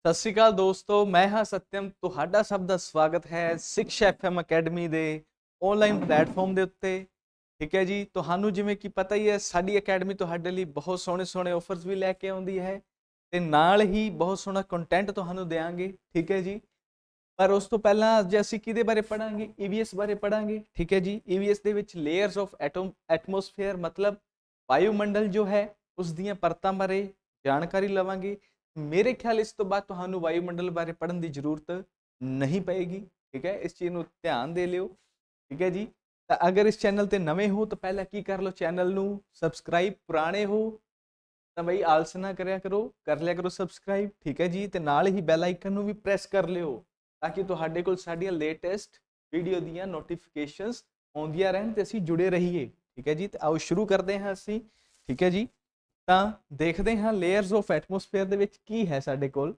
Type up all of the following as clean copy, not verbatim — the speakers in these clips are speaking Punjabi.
ਸਤਿ ਸ਼੍ਰੀ ਅਕਾਲ ਦੋਸਤੋ, ਮੈਂ ਹਾਂ ਸਤਿਅਮ। ਤੁਹਾਡਾ ਸਭ ਦਾ ਸਵਾਗਤ ਹੈ ਸਿਕਸ਼ਾ FM ਅਕੈਡਮੀ ਦੇ ਆਨਲਾਈਨ ਪਲੇਟਫਾਰਮ ਦੇ ਉੱਤੇ। ਠੀਕ ਹੈ ਜੀ, ਤੁਹਾਨੂੰ ਜਿਵੇਂ ਕਿ ਪਤਾ ਹੀ ਹੈ, ਸਾਡੀ ਅਕੈਡਮੀ ਤੁਹਾਡੇ ਲਈ ਬਹੁਤ ਸੋਹਣੇ ਆਫਰਸ ਵੀ ਲੈ ਕੇ ਆਉਂਦੀ ਹੈ ਤੇ ਨਾਲ ਹੀ ਬਹੁਤ ਸੋਹਣਾ ਕੰਟੈਂਟ ਤੁਹਾਨੂੰ ਦੇਵਾਂਗੇ। ਠੀਕ ਹੈ ਜੀ, ਪਰ ਉਸ ਤੋਂ ਪਹਿਲਾਂ ਅੱਜ ਅਸੀਂ ਕਿਹਦੇ ਬਾਰੇ ਪੜਾਂਗੇ? EVS ਬਾਰੇ ਪੜਾਂਗੇ। ਠੀਕ ਹੈ ਜੀ, EVS ਦੇ ਵਿੱਚ ਲੇਅਰਸ ਆਫ ਐਟਮੋਸਫੇਅਰ ਮਤਲਬ ਵਾਯੂਮੰਡਲ ਜੋ ਹੈ ਉਸ ਦੀਆਂ ਪਰਤਾਂ ਬਾਰੇ ਜਾਣਕਾਰੀ ਲਵਾਂਗੇ। ਮੇਰੇ ਖਿਆਲ ਇਸ ਤੋਂ ਬਾਅਦ ਤੁਹਾਨੂੰ ਵਾਯੂਮੰਡਲ ਬਾਰੇ ਪੜ੍ਹਨ ਦੀ ਜ਼ਰੂਰਤ ਨਹੀਂ ਪਏਗੀ। ਠੀਕ ਹੈ, ਇਸ ਚੀਜ਼ ਨੂੰ ਧਿਆਨ ਦੇ ਲਿਓ। ਠੀਕ ਹੈ ਜੀ, ਤਾਂ ਅਗਰ ਇਸ ਚੈਨਲ ਤੇ ਨਵੇਂ ਹੋ ਤਾਂ ਪਹਿਲਾਂ ਕੀ ਕਰ ਲਓ, ਚੈਨਲ ਨੂੰ ਸਬਸਕ੍ਰਾਈਬ। ਪੁਰਾਣੇ ਹੋ ਤਾਂ ਬਈ ਆਲਸ ਨਾ ਕਰਿਆ ਕਰੋ, ਕਰ ਲਿਆ ਕਰੋ ਸਬਸਕ੍ਰਾਈਬ। ਠੀਕ ਹੈ ਜੀ, ਤੇ ਨਾਲ ਹੀ ਬੈਲ ਆਈਕਨ ਨੂੰ ਵੀ ਪ੍ਰੈਸ ਕਰ ਲਿਓ ਤਾਂ ਕਿ ਤੁਹਾਡੇ ਕੋਲ ਸਾਡੀਆਂ ਲੇਟੈਸਟ ਵੀਡੀਓ ਦੀਆਂ ਨੋਟੀਫਿਕੇਸ਼ਨਸ ਆਉਂਦੀਆਂ ਰਹਿਣ ਤੇ ਅਸੀਂ ਜੁੜੇ ਰਹੀਏ। ਠੀਕ ਹੈ ਜੀ, ਤੇ ਆਓ ਸ਼ੁਰੂ ਕਰਦੇ ਹਾਂ ਅਸੀਂ। ਠੀਕ ਹੈ ਜੀ, ਤਾਂ ਦੇਖਦੇ ਹਾਂ ਲੇਅਰਸ ਆਫ ਐਟਮੋਸਫੇਅਰ ਦੇ ਵਿੱਚ ਕੀ ਹੈ ਸਾਡੇ ਕੋਲ।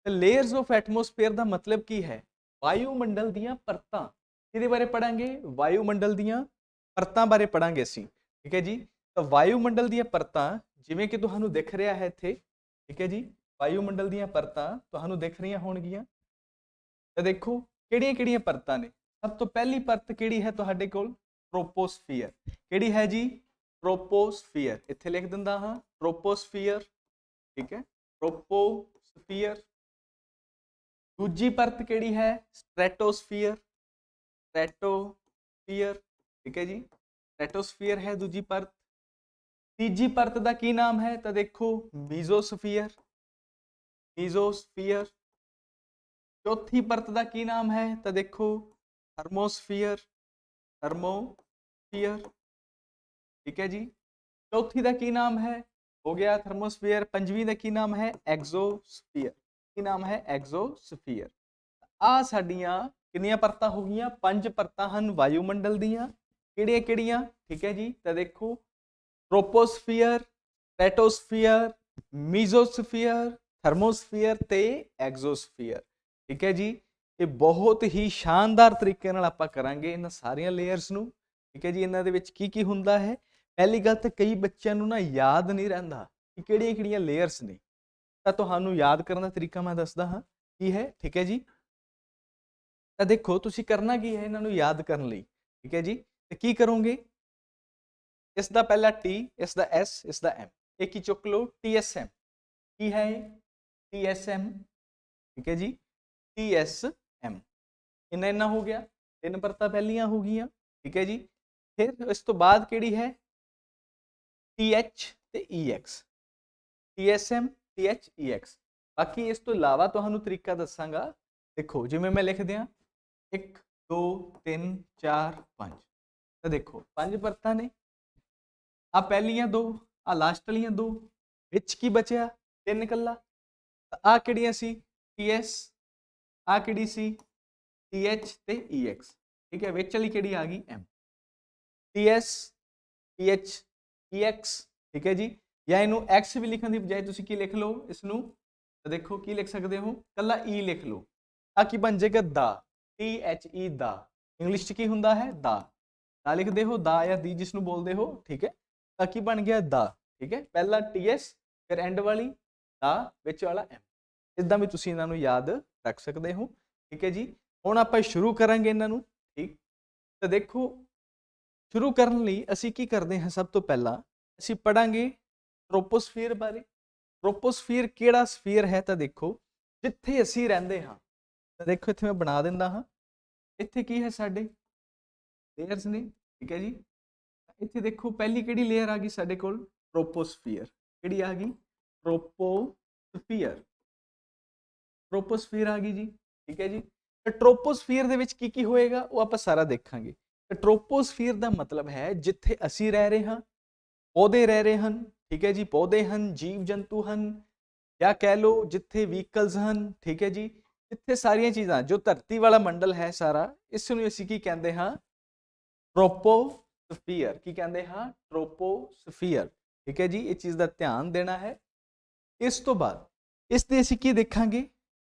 ਤੇ ਲੇਅਰਸ ਆਫ ਐਟਮੋਸਫੇਅਰ ਦਾ ਮਤਲਬ ਕੀ ਹੈ? ਵਾਯੂਮੰਡਲ ਦੀਆਂ ਪਰਤਾਂ। ਇਹਦੇ ਬਾਰੇ ਪੜਾਂਗੇ, ਵਾਯੂਮੰਡਲ ਦੀਆਂ ਪਰਤਾਂ ਬਾਰੇ ਪੜਾਂਗੇ ਅਸੀਂ। ਠੀਕ ਹੈ ਜੀ, ਤਾਂ ਵਾਯੂਮੰਡਲ ਦੀਆਂ ਪਰਤਾਂ ਜਿਵੇਂ ਕਿ ਤੁਹਾਨੂੰ ਦਿਖ ਰਿਹਾ ਹੈ ਇੱਥੇ। ਠੀਕ ਹੈ ਜੀ, ਵਾਯੂਮੰਡਲ ਦੀਆਂ ਪਰਤਾਂ ਤੁਹਾਨੂੰ ਦਿਖ ਰਹੀਆਂ ਹੋਣਗੀਆਂ। ਤਾਂ ਦੇਖੋ ਕਿਹੜੀਆਂ ਕਿਹੜੀਆਂ ਪਰਤਾਂ ਨੇ। ਸਭ ਤੋਂ ਪਹਿਲੀ ਪਰਤ ਕਿਹੜੀ ਹੈ ਤੁਹਾਡੇ ਕੋਲ? ਟ੍ਰੋਪੋਸਫੀਅਰ। ਕਿਹੜੀ ਹੈ ਜੀ? ਟ੍ਰੋਪੋਸਫੀਅਰ। ਇੱਥੇ ਲਿਖ ਦਿੰਦਾ ਹਾਂ, ਟ੍ਰੋਪੋਸਫੀਅਰ। ਠੀਕ ਹੈ, ਟ੍ਰੋਪੋਸਫੀਅਰ। ਦੂਜੀ ਪਰਤ ਕਿਹੜੀ ਹੈ? ਸਟ੍ਰੈਟੋਸਫੀਅਰ। ਸਟ੍ਰੈਟੋਸਫੀਅਰ। ਠੀਕ ਹੈ ਜੀ, ਸਟ੍ਰੈਟੋਸਫੀਅਰ ਹੈ ਦੂਜੀ ਪਰਤ। ਤੀਜੀ ਪਰਤ ਦਾ ਕੀ ਨਾਮ ਹੈ? ਤਾਂ ਦੇਖੋ ਮੀਜ਼ੋਸਫੀਅਰ। ਮੀਜ਼ੋਸਫੀਅਰ। ਚੌਥੀ ਪਰਤ ਦਾ ਕੀ ਨਾਮ ਹੈ? ਤਾਂ ਦੇਖੋ ਥਰਮੋਸਫੀਅਰ। ਥਰਮੋਸਫੀਅਰ। ਠੀਕ ਹੈ ਜੀ, ਚੌਥੀ ਦਾ ਕੀ ਨਾਮ ਹੈ? ਹੋ ਗਿਆ ਥਰਮੋਸਫੀਅਰ। ਪੰਜਵੀਂ ਦਾ ਕੀ ਨਾਮ ਹੈ? ਐਗਜ਼ੋਸਫੀਅਰ। ਕੀ ਨਾਮ ਹੈ? ਐਗਜ਼ੋਸਫੀਅਰ। ਆ ਸਾਡੀਆਂ ਕਿੰਨੀਆਂ ਪਰਤਾਂ ਹੋ ਗਈਆਂ? 5 ਪਰਤਾਂ ਹਨ ਵਾਯੂਮੰਡਲ ਦੀਆਂ। ਕਿਹੜੀਆਂ ਕਿਹੜੀਆਂ? ਠੀਕ ਹੈ ਜੀ, ਤਾਂ ਦੇਖੋ ਟ੍ਰੋਪੋਸਫੀਅਰ, ਸਟ੍ਰੈਟੋਸਫੀਅਰ, ਮੀਜ਼ੋਸਫੀਅਰ, ਥਰਮੋਸਫੀਅਰ ਤੇ ਐਗਜ਼ੋਸਫੀਅਰ। ਠੀਕ ਹੈ ਜੀ, ਇਹ ਬਹੁਤ ਹੀ ਸ਼ਾਨਦਾਰ ਤਰੀਕੇ ਨਾਲ ਆਪਾਂ ਕਰਾਂਗੇ ਇਹਨਾਂ ਸਾਰੀਆਂ ਲੇਅਰਸ ਨੂੰ। ਠੀਕ ਹੈ ਜੀ, ਇਹਨਾਂ ਦੇ ਵਿੱਚ ਕੀ ਕੀ ਹੁੰਦਾ ਹੈ। ਪਹਿਲੀ ਗੱਲ ਤਾਂ ਕਈ ਬੱਚਿਆਂ ਨੂੰ ਨਾ ਯਾਦ ਨਹੀਂ ਰਹਿੰਦਾ ਕਿ ਕਿਹੜੀਆਂ ਕਿਹੜੀਆਂ ਲੇਅਰਸ ਨੇ, ਤਾਂ ਤੁਹਾਨੂੰ ਯਾਦ ਕਰਨ ਦਾ ਤਰੀਕਾ ਮੈਂ ਦੱਸਦਾ ਹਾਂ ਕੀ ਹੈ। ਠੀਕ ਹੈ ਜੀ, ਤਾਂ ਦੇਖੋ ਤੁਸੀਂ ਕਰਨਾ ਕੀ ਹੈ ਇਹਨਾਂ ਨੂੰ ਯਾਦ ਕਰਨ ਲਈ। ਠੀਕ ਹੈ ਜੀ, ਤੇ ਕੀ ਕਰੋਗੇ? ਇਸ ਦਾ ਪਹਿਲਾ T, ਇਸ ਦਾ S, ਇਸ ਦਾ M। ਇਹ ਕੀ ਚੁੱਕ ਲਓ? TSM। ਕੀ ਹੈ ਇਹ? TSM। ਠੀਕ ਹੈ ਜੀ, TSM। ਇੰਨਾ ਇੰਨਾ ਹੋ ਗਿਆ, 3 ਪਰਤਾਂ ਪਹਿਲੀਆਂ ਹੋ ਗਈਆਂ। ਠੀਕ ਹੈ ਜੀ, ਫਿਰ ਇਸ ਤੋਂ ਬਾਅਦ ਕਿਹੜੀ ਹੈ? TH ਤੇ EX। TSM, TH, EX। ਬਾਕੀ ਇਸ ਤੋਂ ਇਲਾਵਾ ਤੁਹਾਨੂੰ ਤਰੀਕਾ ਦੱਸਾਂਗਾ। ਦੇਖੋ ਜਿਵੇਂ ਮੈਂ ਲਿਖ ਦਿਆਂ 1 2 3 4 5। ਤਾਂ ਦੇਖੋ 5 ਪਰਤਾਂ ਨੇ। ਆ ਪਹਿਲੀਆਂ 2, ਆ ਲਾਸਟ ਵਾਲੀਆਂ 2, ਵਿੱਚ ਕੀ ਬਚਿਆ? 3 ਇਕੱਲਾ। ਆ ਕਿਹੜੀਆਂ ਸੀ? TS। ਆ ਕਿਹੜੀ ਸੀ? TH ਤੇ EX। ਠੀਕ ਹੈ, ਵਿੱਚ ਵਾਲੀ ਕਿਹੜੀ ਆ ਗਈ? M। TS, TH, EX। ਠੀਕ ਹੈ ਜੀ, ਜਾਂ ਇਹਨੂੰ X ਵੀ ਲਿਖਣ ਦੀ ਬਜਾਏ ਤੁਸੀਂ ਕੀ ਲਿਖ ਲਓ ਇਸ ਨੂੰ? ਤਾਂ ਦੇਖੋ ਕੀ ਲਿਖ ਸਕਦੇ ਹੋ? ਕੱਲਾ E ਲਿਖ ਲਓ। ਆ ਕੀ ਬਣ ਜਾਏਗਾ? ਦਾ। THE the. ਇੰਗਲਿਸ਼ 'ਚ ਕੀ ਹੁੰਦਾ ਹੈ? ਦਾ। ਦਾ ਲਿਖਦੇ ਹੋ, ਦਾ ਜਾਂ ਦੀ ਜਿਸ ਨੂੰ ਬੋਲਦੇ ਹੋ। ਠੀਕ ਹੈ, ਤਾਂ ਕੀ ਬਣ ਗਿਆ? ਦਾ। ਠੀਕ ਹੈ, ਪਹਿਲਾ TS, ਫਿਰ ਐਂਡ ਵਾਲੀ ਦਾ, ਵਿੱਚ ਵਾਲਾ M। ਇਦਾਂ ਵੀ ਤੁਸੀਂ ਇਹਨਾਂ ਨੂੰ ਯਾਦ ਰੱਖ ਸਕਦੇ ਹੋ। ਠੀਕ ਹੈ ਜੀ, ਹੁਣ ਆਪਾਂ ਸ਼ੁਰੂ ਕਰਾਂਗੇ ਇਹਨਾਂ ਨੂੰ। ਠੀਕ, ਤਾਂ ਦੇਖੋ ਸ਼ੁਰੂ ਕਰਨ ਲਈ ਅਸੀਂ ਕੀ ਕਰਦੇ ਹਾਂ? ਸਭ ਤੋਂ ਪਹਿਲਾਂ ਅਸੀਂ ਪੜਾਂਗੇ ਟ੍ਰੋਪੋਸਫੀਅਰ ਬਾਰੇ। ਟ੍ਰੋਪੋਸਫੀਅਰ ਕਿਹੜਾ ਸਫੀਅਰ ਹੈ? ਤਾਂ ਦੇਖੋ ਜਿੱਥੇ ਅਸੀਂ ਰਹਿੰਦੇ ਹਾਂ। ਤਾਂ ਦੇਖੋ ਇੱਥੇ ਮੈਂ ਬਣਾ ਦਿੰਦਾ ਹਾਂ। ਇੱਥੇ ਕੀ ਹੈ? ਸਾਡੇ ਲੇਅਰਸ ਨੇ। ਠੀਕ ਹੈ ਜੀ, ਇੱਥੇ ਦੇਖੋ ਪਹਿਲੀ ਕਿਹੜੀ ਲੇਅਰ ਆ ਗਈ ਸਾਡੇ ਕੋਲ? ਟ੍ਰੋਪੋਸਫੀਅਰ। ਕਿਹੜੀ ਆ ਗਈ? ਟ੍ਰੋਪੋਸਫੀਅਰ। ਟ੍ਰੋਪੋਸਫੀਅਰ ਆ ਗਈ ਜੀ। ਠੀਕ ਹੈ ਜੀ, ਤੇ ਟ੍ਰੋਪੋਸਫੀਅਰ ਦੇ ਵਿੱਚ ਕੀ ਕੀ ਹੋਏਗਾ ਉਹ ਆਪਾਂ ਸਾਰਾ ਦੇਖਾਂਗੇ। ਤੇ ਟ੍ਰੋਪੋਸਫੀਅਰ ਦਾ ਮਤਲਬ ਹੈ ਜਿੱਥੇ ਅਸੀਂ ਰਹਿ ਰਹੇ ਹਾਂ, ਪੌਦੇ ਰਹਿ ਰਹੇ ਹਨ। ਠੀਕ ਹੈ ਜੀ, ਪੌਦੇ ਹਨ, ਜੀਵ ਜੰਤੂ ਹਨ, ਜਾਂ ਕਹਿ ਲਓ ਜਿੱਥੇ ਵਹੀਕਲਸ ਹਨ। ਠੀਕ ਹੈ ਜੀ, ਜਿੱਥੇ ਸਾਰੀਆਂ ਚੀਜ਼ਾਂ, ਜੋ ਧਰਤੀ ਵਾਲਾ ਮੰਡਲ ਹੈ ਸਾਰਾ, ਇਸ ਨੂੰ ਅਸੀਂ ਕੀ ਕਹਿੰਦੇ ਹਾਂ? ਟ੍ਰੋਪੋਸਫੀਅਰ। ਕੀ ਕਹਿੰਦੇ ਹਾਂ? ਟ੍ਰੋਪੋਸਫੀਅਰ। ਠੀਕ ਹੈ ਜੀ, ਇਹ ਚੀਜ਼ ਦਾ ਧਿਆਨ ਦੇਣਾ ਹੈ। ਇਸ ਤੋਂ ਬਾਅਦ ਇਸ ਦੇ ਅਸੀਂ ਕੀ ਦੇਖਾਂਗੇ?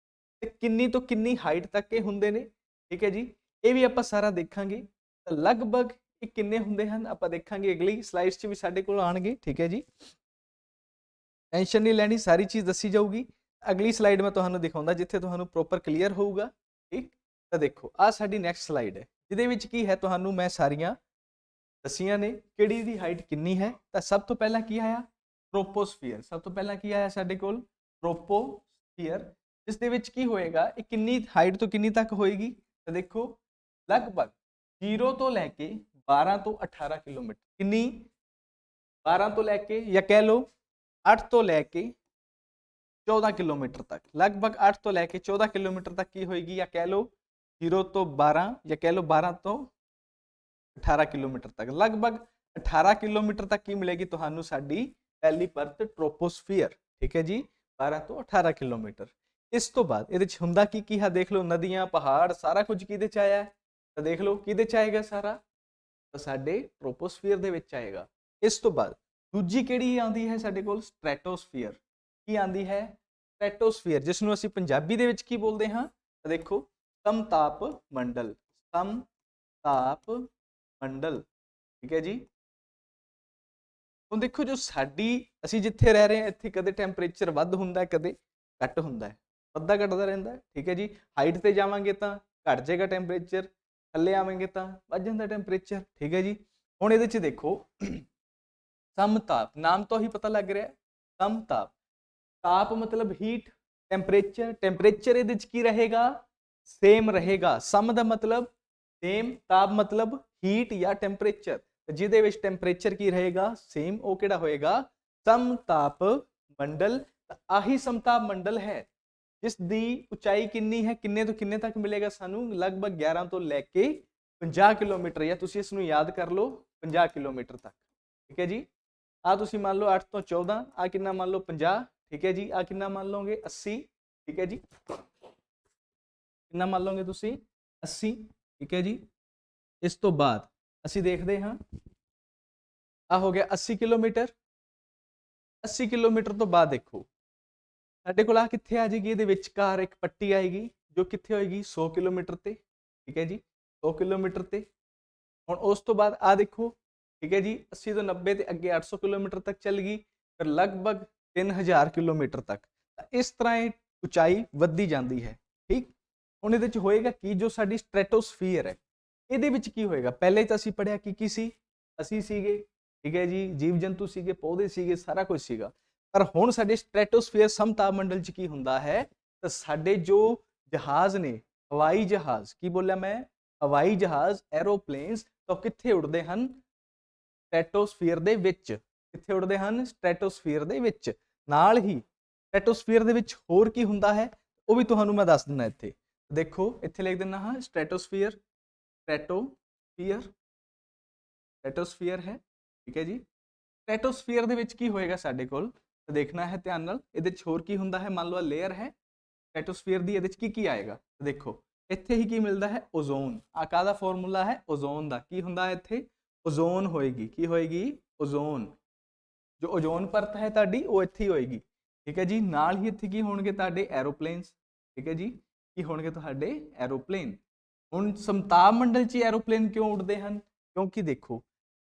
ਤੇ ਕਿੰਨੀ ਤੋਂ ਕਿੰਨੀ ਹਾਈਟ ਤੱਕ ਇਹ ਹੁੰਦੇ ਨੇ। ਠੀਕ ਹੈ ਜੀ, ਇਹ ਵੀ ਆਪਾਂ ਸਾਰਾ ਦੇਖਾਂਗੇ। ਤਾਂ ਲਗਭਗ ਇਹ ਕਿੰਨੇ ਹੁੰਦੇ ਹਨ ਆਪਾਂ ਦੇਖਾਂਗੇ ਅਗਲੀ ਸਲਾਈਡਸ 'ਚ ਵੀ ਸਾਡੇ ਕੋਲ ਆਣਗੇ। ਠੀਕ ਹੈ ਜੀ, ਟੈਨਸ਼ਨ ਨਹੀਂ ਲੈਣੀ, ਸਾਰੀ ਚੀਜ਼ ਦੱਸੀ ਜਾਊਗੀ। ਅਗਲੀ ਸਲਾਈਡ ਮੈਂ ਤੁਹਾਨੂੰ ਦਿਖਾਉਂਦਾ ਜਿੱਥੇ ਤੁਹਾਨੂੰ ਪ੍ਰੋਪਰ ਕਲੀਅਰ ਹੋਊਗਾ। ਠੀਕ, ਤਾਂ ਦੇਖੋ ਆਹ ਸਾਡੀ ਨੈਕਸਟ ਸਲਾਈਡ ਹੈ, ਜਿਹਦੇ ਵਿੱਚ ਕੀ ਹੈ ਤੁਹਾਨੂੰ ਮੈਂ ਸਾਰੀਆਂ ਦਸੀਆਂ ਨੇ ਕਿਹੜੀ ਦੀ ਹਾਈਟ ਕਿੰਨੀ ਹੈ। ਤਾਂ ਸਭ ਤੋਂ ਪਹਿਲਾਂ ਕੀ ਆਇਆ, ਟ੍ਰੋਪੋਸਫੀਅਰ। ਸਭ ਤੋਂ ਪਹਿਲਾਂ ਕੀ ਆਇਆ ਸਾਡੇ ਕੋਲ, ਟ੍ਰੋਪੋਸਫੀਅਰ, ਜਿਸ ਦੇ ਵਿੱਚ ਕੀ ਹੋਏਗਾ, ਇਹ ਕਿੰਨੀ ਹਾਈਟ ਤੋਂ ਕਿੰਨੀ ਤੱਕ ਹੋਏਗੀ। ਤਾਂ ਦੇਖੋ ਲਗਭਗ 0 ਤੋਂ ਲੈ ਕੇ 12 ਤੋਂ 18 ਕਿਲੋਮੀਟਰ, ਕਿੰਨੀ, 12 ਤੋਂ ਲੈ ਕੇ ਜਾਂ ਕਹਿ ਲਓ 8 ਤੋਂ ਲੈ ਕੇ 14 ਕਿਲੋਮੀਟਰ ਤੱਕ, ਲਗਭਗ 8 ਤੋਂ ਲੈ ਕੇ 14 ਕਿਲੋਮੀਟਰ ਤੱਕ ਕੀ ਹੋਏਗੀ, ਜਾਂ ਕਹਿ ਲਓ 0 ਤੋਂ 12 ਜਾਂ ਕਹਿ ਲਓ 12 ਤੋਂ 18 ਕਿਲੋਮੀਟਰ ਤੱਕ, ਲਗਭਗ 18 ਕਿਲੋਮੀਟਰ ਤੱਕ ਕੀ ਮਿਲੇਗੀ ਤੁਹਾਨੂੰ ਸਾਡੀ ਪਹਿਲੀ ਪਰਤ ਟ੍ਰੋਪੋਸਫੀਅਰ। ਠੀਕ ਹੈ ਜੀ, 12 ਤੋਂ 18 ਕਿਲੋਮੀਟਰ। ਇਸ ਤੋਂ ਬਾਅਦ ਇਹਦੇ ਚ ਹੁੰਦਾ ਕੀ ਹੈ, ਦੇਖ ਲਓ ਨਦੀਆਂ, ਪਹਾੜ, ਸਾਰਾ ਕੁਝ ਕਿਹਦੇ ਚ ਆਇਆ, ਤਾਂ ਦੇਖ ਲਓ ਕਿਹਦੇ ਚ ਆਏਗਾ ਸਾਰਾ, ਤਾਂ ਸਾਡੇ ਟ੍ਰੋਪੋਸਫੀਅਰ ਦੇ ਵਿੱਚ ਆਏਗਾ। ਇਸ ਤੋਂ ਬਾਅਦ ਦੂਜੀ ਕਿਹੜੀ ਆਉਂਦੀ ਹੈ ਸਾਡੇ ਕੋਲ, ਸਟ੍ਰੈਟੋਸਫੀਅਰ। ਕੀ ਆਉਂਦੀ ਹੈ, ਸਟ੍ਰੈਟੋਸਫੀਅਰ, ਜਿਸ ਨੂੰ ਅਸੀਂ ਪੰਜਾਬੀ ਦੇ ਵਿੱਚ ਕੀ ਬੋਲਦੇ ਹਾਂ, ਤਾਂ ਦੇਖੋ ਸਮਤਾਪ ਮੰਡਲ, ਸਮਤਾਪ ਮੰਡਲ। ਠੀਕ ਹੈ ਜੀ, ਹੁਣ ਦੇਖੋ ਜੋ ਸਾਡੀ, ਅਸੀਂ ਜਿੱਥੇ ਰਹਿ ਰਹੇ ਹਾਂ ਇੱਥੇ ਕਦੇ ਟੈਂਪਰੇਚਰ ਵੱਧ ਹੁੰਦਾ, ਕਦੇ ਘੱਟ ਹੁੰਦਾ ਹੈ, ਵੱਧਦਾ ਘਟਦਾ ਰਹਿੰਦਾ ਹੈ। ਠੀਕ ਹੈ ਜੀ, ਹਾਈਟ ਤੇ ਜਾਵਾਂਗੇ ਤਾਂ ਘਟ ਜਾਏਗਾ ਟੈਂਪਰੇਚਰ, ਥੱਲੇ ਆਵਾਂਗੇ ਤਾਂ ਵੱਧ ਜਾਂਦਾ ਟੈਂਪਰੇਚਰ। ਠੀਕ ਹੈ ਜੀ, ਹੁਣ ਇਹਦੇ ਚ ਦੇਖੋ ਸਮਤਾਪ, ਨਾਮ ਤੋਂ ਹੀ ਪਤਾ ਲੱਗ ਰਿਹਾ, ਸਮਤਾਪ, ਤਾਪ ਮਤਲਬ ਹੀਟ, ਟੈਂਪਰੇਚਰ, ਟੈਂਪਰੇਚਰ ਇਹਦੇ ਚ ਕੀ ਰਹੇਗਾ, ਸੇਮ ਰਹੇਗਾ। ਸਮ ਦਾ ਮਤਲਬ ਸੇਮ, ਤਾਪ ਮਤਲਬ ਹੀਟ ਜਾਂ ਟੈਂਪਰੇਚਰ, ਜਿਹਦੇ ਵਿੱਚ ਟੈਂਪਰੇਚਰ ਕੀ ਰਹੇਗਾ, ਸੇਮ, ਉਹ ਕਿਹੜਾ ਹੋਏਗਾ, ਸਮਤਾਪ ਮੰਡਲ। ਆਹੀ ਸਮਤਾਪ ਮੰਡਲ ਹੈ ਜਿਸ ਦੀ ਉਚਾਈ ਕਿੰਨੀ ਹੈ, ਕਿੰਨੇ ਤੋਂ ਕਿੰਨੇ ਤੱਕ ਮਿਲੇਗਾ ਸਾਨੂੰ, ਲਗਭਗ 11 ਤੋਂ ਲੈ ਕੇ 50 ਕਿਲੋਮੀਟਰ, ਜਾਂ ਤੁਸੀਂ ਇਸ ਨੂੰ ਯਾਦ ਕਰ ਲਓ 50 ਕਿਲੋਮੀਟਰ ਤੱਕ। ਠੀਕ ਹੈ ਜੀ, ਆ ਤੁਸੀਂ ਮੰਨ ਲਓ 8 ਤੋਂ 14, ਆ ਕਿੰਨਾ ਮੰਨ ਲਓ 50। ਠੀਕ ਹੈ ਜੀ, ਆ ਕਿੰਨਾ ਮੰਨ ਲਓਗੇ 80। ਠੀਕ ਹੈ ਜੀ, ਕਿੰਨਾ ਮੰਨ ਲਓਗੇ ਤੁਸੀਂ 80। ਠੀਕ ਹੈ ਜੀ, ਇਸ ਤੋਂ ਬਾਅਦ ਅਸੀਂ ਦੇਖਦੇ ਹਾਂ ਆ ਹੋ ਗਿਆ 80 ਕਿਲੋਮੀਟਰ। 80 ਕਿਲੋਮੀਟਰ ਤੋਂ ਬਾਅਦ ਦੇਖੋ ਸਾਡੇ ਕੋਲ ਆ ਕਿੱਥੇ ਆ ਜਾਏਗੀ, ਇਹਦੇ ਵਿਚਕਾਰ ਇੱਕ ਪੱਟੀ ਆਏਗੀ ਜੋ ਕਿੱਥੇ ਹੋਏਗੀ, 100 ਕਿਲੋਮੀਟਰ ਤੇ। ਠੀਕ ਹੈ ਜੀ, 100 ਕਿਲੋਮੀਟਰ ਤੇ। ਹੁਣ ਉਸ ਤੋਂ ਬਾਅਦ ਆ ਦੇਖੋ, ਠੀਕ ਹੈ ਜੀ, 80 ਤੋਂ 90 ਤੇ ਅੱਗੇ 800 ਕਿਲੋਮੀਟਰ ਤੱਕ ਚੱਲ ਗਈ, ਫਿਰ ਲਗਭਗ 3000 ਕਿਲੋਮੀਟਰ ਤੱਕ। ਤਾਂ ਇਸ ਤਰ੍ਹਾਂ ਇਹ ਉਚਾਈ ਵੱਧਦੀ ਜਾਂਦੀ ਹੈ। ਠੀਕ, ਹੁਣ ਇਹਦੇ ਚ ਹੋਏਗਾ ਕੀ, ਜੋ ਸਾਡੀ ਸਟ੍ਰੈਟੋਸਫੀਅਰ ਹੈ ਇਹਦੇ ਵਿੱਚ ਕੀ ਹੋਏਗਾ, ਪਹਿਲੇ ਤਾਂ ਅਸੀਂ ਪੜਿਆ ਕੀ ਸੀ, ਅਸੀਂ ਸੀਗੇ, ਠੀਕ ਹੈ ਜੀ, ਜੀਵ ਜੰਤੂ ਸੀਗੇ, ਪੌਦੇ ਸੀਗੇ, ਸਾਰਾ ਕੁਝ ਸੀਗਾ। ਪਰ ਹੁਣ ਸਾਡੇ ਸਟ੍ਰੈਟੋਸਫੀਅਰ ਸਮਤਾਪ ਮੰਡਲ ਚ ਕੀ ਹੁੰਦਾ ਹੈ, ਤਾਂ ਸਾਡੇ ਜੋ ਜਹਾਜ਼ ਨੇ, ਹਵਾਈ ਜਹਾਜ਼, ਕੀ ਬੋਲਿਆ ਮੈਂ, ਹਵਾਈ ਜਹਾਜ਼, ਐਰੋਪਲੇਨਸ, ਤਾਂ ਕਿੱਥੇ ਉੜਦੇ ਹਨ, ਸਟ੍ਰੈਟੋਸਫੀਅਰ ਦੇ ਵਿੱਚ। ਕਿੱਥੇ ਉੜਦੇ ਹਨ, ਸਟ੍ਰੈਟੋਸਫੀਅਰ ਦੇ ਵਿੱਚ। ਨਾਲ ਹੀ ਸਟ੍ਰੈਟੋਸਫੀਅਰ ਦੇ ਵਿੱਚ ਹੋਰ ਕੀ ਹੁੰਦਾ ਹੈ, ਉਹ ਵੀ ਤੁਹਾਨੂੰ ਮੈਂ ਦੱਸ ਦਿੰਦਾ। ਇੱਥੇ ਦੇਖੋ, ਇੱਥੇ ਲਿਖ ਦਿੰਦਾ ਹਾਂ ਸਟ੍ਰੈਟੋਸਫੀਅਰ, ਸਟ੍ਰੈਟੋਸਫੀਅਰ, ਸਟ੍ਰੈਟੋਸਫੀਅਰ ਹੈ। ਠੀਕ ਹੈ ਜੀ, ਸਟ੍ਰੈਟੋਸਫੀਅਰ ਦੇ ਵਿੱਚ ਕੀ ਹੋਏਗਾ ਸਾਡੇ ਕੋਲ, ਦੇਖਣਾ ਹੈ ਧਿਆਨ ਨਾਲ। ਇਹਦੇ ਚ ਹੋਰ ਕੀ ਹੁੰਦਾ ਹੈ, ਮੰਨ ਲਓ ਲੇਅਰ ਹੈ ਸਟ੍ਰੈਟੋਸਫੀਅਰ ਦੀ, ਇਹਦੇ ਚ ਕੀ ਆਏਗਾ, ਦੇਖੋ ਇੱਥੇ ਹੀ ਕੀ ਮਿਲਦਾ ਹੈ, ਓਜ਼ੋਨ। ਆ ਕਾਹਦਾ ਫਾਰਮੂਲਾ ਹੈ, ਓਜ਼ੋਨ ਦਾ। ਕੀ ਹੁੰਦਾ ਹੈ ਇੱਥੇ, ਓਜ਼ੋਨ ਹੋਏਗੀ। ਕੀ ਹੋਏਗੀ, ਓਜ਼ੋਨ। ਜੋ ਓਜ਼ੋਨ ਪਰਤ ਹੈ ਤੁਹਾਡੀ ਉਹ ਇੱਥੇ ਹੀ ਹੋਏਗੀ। ਠੀਕ ਹੈ ਜੀ, ਨਾਲ ਹੀ ਇੱਥੇ ਕੀ ਹੋਣਗੇ ਤੁਹਾਡੇ, ਐਰੋਪਲੇਨਸ। ਠੀਕ ਹੈ ਜੀ, ਕੀ ਹੋਣਗੇ ਤੁਹਾਡੇ, ਐਰੋਪਲੇਨ। ਹੁਣ ਸਮਤਾਪ ਮੰਡਲ 'ਚ ਐਰੋਪਲੇਨ ਕਿਉਂ ਉੜਦੇ ਹਨ, ਕਿਉਂਕਿ ਦੇਖੋ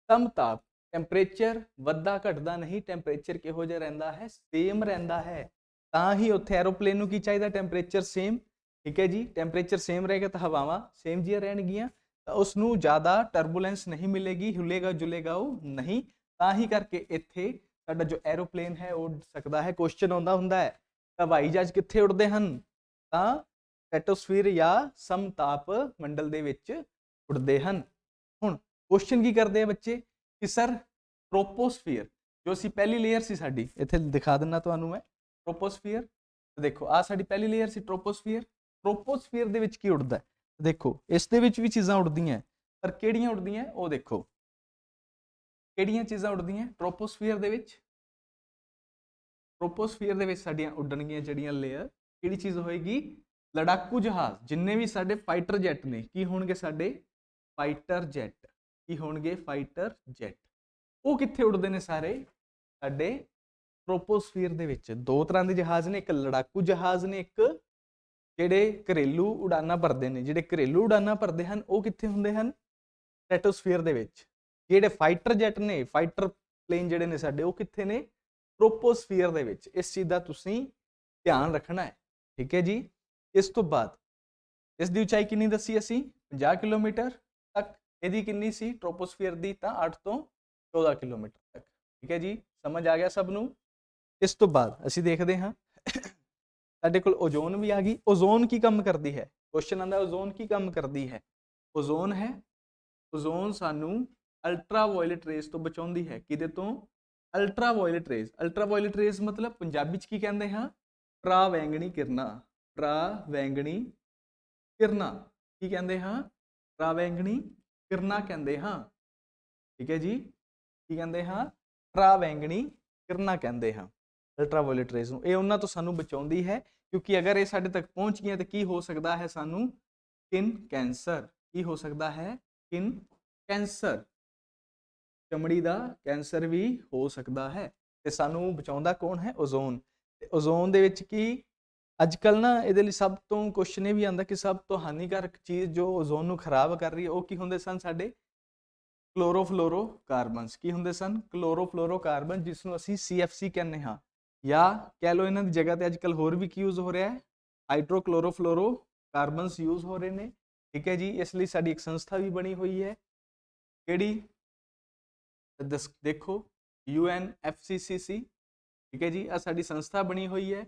ਸਮਤਾਪ, ਟੈਂਪਰੇਚਰ ਵੱਧਦਾ ਘਟਦਾ ਨਹੀਂ, ਟੈਂਪਰੇਚਰ ਕਿਹੋ ਜਿਹਾ ਰਹਿੰਦਾ ਹੈ, ਸੇਮ ਰਹਿੰਦਾ ਹੈ। ਤਾਂ ਹੀ ਉੱਥੇ ਐਰੋਪਲੇਨ ਨੂੰ ਕੀ ਚਾਹੀਦਾ, ਟੈਂਪਰੇਚਰ ਸੇਮ। ਠੀਕ ਹੈ ਜੀ, ਟੈਂਪਰੇਚਰ ਸੇਮ ਰਹੇਗਾ ਤਾਂ ਹਵਾਵਾਂ ਸੇਮ ਜਿਹੀਆਂ ਰਹਿਣਗੀਆਂ, ਤਾਂ ਉਸ ਨੂੰ ਜ਼ਿਆਦਾ ਟਰਬੂਲੈਂਸ ਨਹੀਂ ਮਿਲੇਗੀ, ਹਿੱਲੇਗਾ ਜੁਲੇਗਾ ਉਹ ਨਹੀਂ। ਤਾਂ ਹੀ ਕਰਕੇ ਇੱਥੇ ਸਾਡਾ ਜੋ ਐਰੋਪਲੇਨ ਹੈ ਉਹ ਉੱਡ ਸਕਦਾ ਹੈ। ਕੁਐਸਚਨ ਆਉਂਦਾ ਹੁੰਦਾ ਹੈ ਹਵਾਈ ਜਹਾਜ਼ ਕਿੱਥੇ ਉੱਡਦੇ ਹਨ, ਤਾਂ ਸਟ੍ਰੈਟੋਸਫੀਅਰ ਜਾਂ ਸਮਤਾਪ ਮੰਡਲ ਦੇ ਵਿੱਚ ਉੱਡਦੇ ਹਨ। ਹੁਣ ਕੁਐਸਚਨ ਕੀ ਕਰਦੇ ਆ ਬੱਚੇ ਕਿ ਸਰ ਟ੍ਰੋਪੋਸਫੀਅਰ, ਜੋ ਅਸੀਂ ਪਹਿਲੀ ਲੇਅਰ ਸੀ ਸਾਡੀ, ਇੱਥੇ ਦਿਖਾ ਦਿੰਦਾ ਤੁਹਾਨੂੰ ਮੈਂ ਟ੍ਰੋਪੋਸਫੀਅਰ। ਦੇਖੋ ਆ ਸਾਡੀ ਪਹਿਲੀ ਲੇਅਰ ਸੀ ਟ੍ਰੋਪੋਸਫੀਅਰ। ਟ੍ਰੋਪੋਸਫੀਅਰ ਦੇ ਵਿੱਚ ਕੀ ਉੱਡਦਾ, ਦੇਖੋ ਇਸ ਦੇ ਵਿੱਚ ਵੀ ਚੀਜ਼ਾਂ ਉੱਡਦੀਆਂ, ਪਰ ਕਿਹੜੀਆਂ ਉੱਡਦੀਆਂ ਉਹ ਦੇਖੋ, ਕਿਹੜੀਆਂ ਚੀਜ਼ਾਂ ਉੱਡਦੀਆਂ ਟ੍ਰੋਪੋਸਫੀਅਰ ਦੇ ਵਿੱਚ। ਟ੍ਰੋਪੋਸਫੀਅਰ ਦੇ ਵਿੱਚ ਸਾਡੀਆਂ ਉੱਡਣਗੀਆਂ ਜਿਹੜੀਆਂ ਲੇਅਰ, ਕਿਹੜੀ ਚੀਜ਼ ਹੋਏਗੀ, ਲੜਾਕੂ ਜਹਾਜ਼। ਜਿੰਨੇ ਵੀ ਸਾਡੇ ਫਾਈਟਰ ਜੈਟ ਨੇ, ਕੀ ਹੋਣਗੇ ਸਾਡੇ, ਫਾਈਟਰ ਜੈਟ। ਕੀ ਹੋਣਗੇ, ਫਾਈਟਰ ਜੈਟ। ਉਹ ਕਿੱਥੇ ਉੱਡਦੇ ਨੇ ਸਾਰੇ, ਸਾਡੇ ਟ੍ਰੋਪੋਸਫੀਅਰ ਦੇ ਵਿੱਚ। ਦੋ ਤਰ੍ਹਾਂ ਦੇ ਜਹਾਜ਼ ਨੇ, ਇੱਕ ਲੜਾਕੂ ਜਹਾਜ਼ ਨੇ, ਇੱਕ ਜਿਹੜੇ ਘਰੇਲੂ ਉਡਾਨਾਂ ਭਰਦੇ ਨੇ। ਜਿਹੜੇ ਘਰੇਲੂ ਉਡਾਨਾਂ ਭਰਦੇ ਹਨ ਉਹ ਕਿੱਥੇ ਹੁੰਦੇ ਹਨ, ਸਟ੍ਰੈਟੋਸਫੀਅਰ ਦੇ ਵਿੱਚ। ਜਿਹੜੇ ਫਾਈਟਰ ਜੈਟ ਨੇ, ਫਾਈਟਰ ਪਲੇਨ ਜਿਹੜੇ ਨੇ ਸਾਡੇ, ਉਹ ਕਿੱਥੇ ਨੇ, ਟ੍ਰੋਪੋਸਫੀਅਰ ਦੇ ਵਿੱਚ। ਇਸ ਚੀਜ਼ ਦਾ ਤੁਸੀਂ ध्यान रखना है, ठीक है जी। इस तो बाद इस दी उचाई कितनी दसी असी 50 किलोमीटर तक, ਇਹਦੀ ਕਿੰਨੀ ਸੀ ਟ੍ਰੋਪੋਸਫੀਅਰ ਦੀ ਤਾਂ 8 ਤੋਂ 14 ਕਿਲੋਮੀਟਰ ਤੱਕ, ਠੀਕ ਹੈ ਜੀ। ਸਮਝ ਆ ਗਿਆ ਸਭ ਨੂੰ। ਇਸ ਤੋਂ ਬਾਅਦ ਅਸੀਂ ਦੇਖਦੇ ਹਾਂ ਸਾਡੇ ਕੋਲ ਓਜ਼ੋਨ ਵੀ ਆ ਗਈ। ਓਜ਼ੋਨ ਕੀ ਕੰਮ ਕਰਦੀ ਹੈ, ਕੁਐਸਚਨ ਆਂਦਾ ਓਜ਼ੋਨ ਕੀ ਕੰਮ ਕਰਦੀ ਹੈ। ਓਜ਼ੋਨ ਹੈ, ਓਜ਼ੋਨ ਸਾਨੂੰ ਅਲਟਰਾਵਾਇਲਟ ਰੇਜ਼ ਤੋਂ ਬਚਾਉਂਦੀ ਹੈ। ਕਿਹਦੇ ਤੋਂ? Ultraviolet raise. ਅਲਟਰਾਵਾਇਲਟ ਰੇਜ਼ ਮਤਲਬ ਪੰਜਾਬੀ ਚ ਕੀ ਕਹਿੰਦੇ ਹਾਂ? ਪਰਾਵੈਂਗਣੀ ਕਿਰਨਾਂ। ਪਰਾਵੈਂਗਣੀ ਕਿਰਨਾਂ ਕੀ ਕਹਿੰਦੇ ਹਾਂ? ਪਰਾਵੈਂਗਣੀ ਕਿਰਨਾਂ ਕਹਿੰਦੇ ਹਾਂ, ਠੀਕ ਹੈ ਜੀ। ਕੀ ਕਹਿੰਦੇ ਹਾਂ? ਪਰਾਵੈਂਗਣੀ ਕਿਰਨਾਂ ਕਹਿੰਦੇ ਹਾਂ ਅਲਟਰਾਵਾਇਲਟ ਰੇਜ਼ ਨੂੰ। ਇਹ ਉਹਨਾਂ ਤੋਂ ਸਾਨੂੰ ਬਚਾਉਂਦੀ ਹੈ, ਕਿਉਂਕਿ ਅਗਰ ਇਹ ਸਾਡੇ ਤੱਕ ਪਹੁੰਚ ਗਈਆਂ ਤਾਂ ਕੀ ਹੋ ਸਕਦਾ ਹੈ? ਸਾਨੂੰ ਸਕਿਨ ਕੈਂਸਰ। ਕੀ ਹੋ ਸਕਦਾ ਹੈ? ਸਕਿਨ ਕੈਂਸਰ, ਚਮੜੀ ਦਾ ਕੈਂਸਰ ਵੀ ਹੋ ਸਕਦਾ ਹੈ। ਤੇ ਸਾਨੂੰ ਬਚਾਉਂਦਾ ਕੌਣ ਹੈ? ਓਜ਼ੋਨ। ਤੇ ਓਜ਼ੋਨ ਦੇ ਵਿੱਚ ਕੀ ਅੱਜ ਕੱਲ੍ਹ ਨਾ ਇਹਦੇ ਲਈ ਸਭ ਤੋਂ ਕੁਐਸਚਨ ਇਹ ਵੀ ਆਉਂਦਾ ਕਿ ਸਭ ਤੋਂ ਹਾਨੀਕਾਰਕ ਚੀਜ਼ ਜੋ ਓਜ਼ੋਨ ਨੂੰ ਖਰਾਬ ਕਰ ਰਹੀ ਹੈ ਉਹ ਕੀ ਹੁੰਦੇ ਸਨ? ਸਾਡੇ ਕਲੋਰੋਫਲੋਰੋ ਕਾਰਬਨਸ। ਕੀ ਹੁੰਦੇ ਸਨ? ਕਲੋਰੋਫਲੋਰੋ ਕਾਰਬਨ, ਜਿਸ ਨੂੰ ਅਸੀਂ CFC ਕਹਿੰਦੇ ਹਾਂ, ਜਾਂ ਕਹਿ ਲਓ ਇਹਨਾਂ ਦੀ ਜਗ੍ਹਾ ਤੇ ਅੱਜ ਕੱਲ੍ਹ ਹੋਰ ਵੀ ਕੀ ਯੂਜ਼ ਹੋ ਰਿਹਾ ਹੈ? ਹਾਈਡਰੋਕਲੋਰੋਫਲੋਰੋ ਕਾਰਬਨਸ ਯੂਜ਼ ਹੋ ਰਹੇ ਨੇ, ਠੀਕ ਹੈ ਜੀ। ਇਸ ਲਈ ਸਾਡੀ ਇੱਕ ਸੰਸਥਾ ਵੀ ਬਣੀ ਹੋਈ ਹੈ, ਕਿਹੜੀ? ਦੇਖੋ UNFCCC, ਠੀਕ ਹੈ ਜੀ। ਆ ਸਾਡੀ ਸੰਸਥਾ ਬਣੀ ਹੋਈ ਹੈ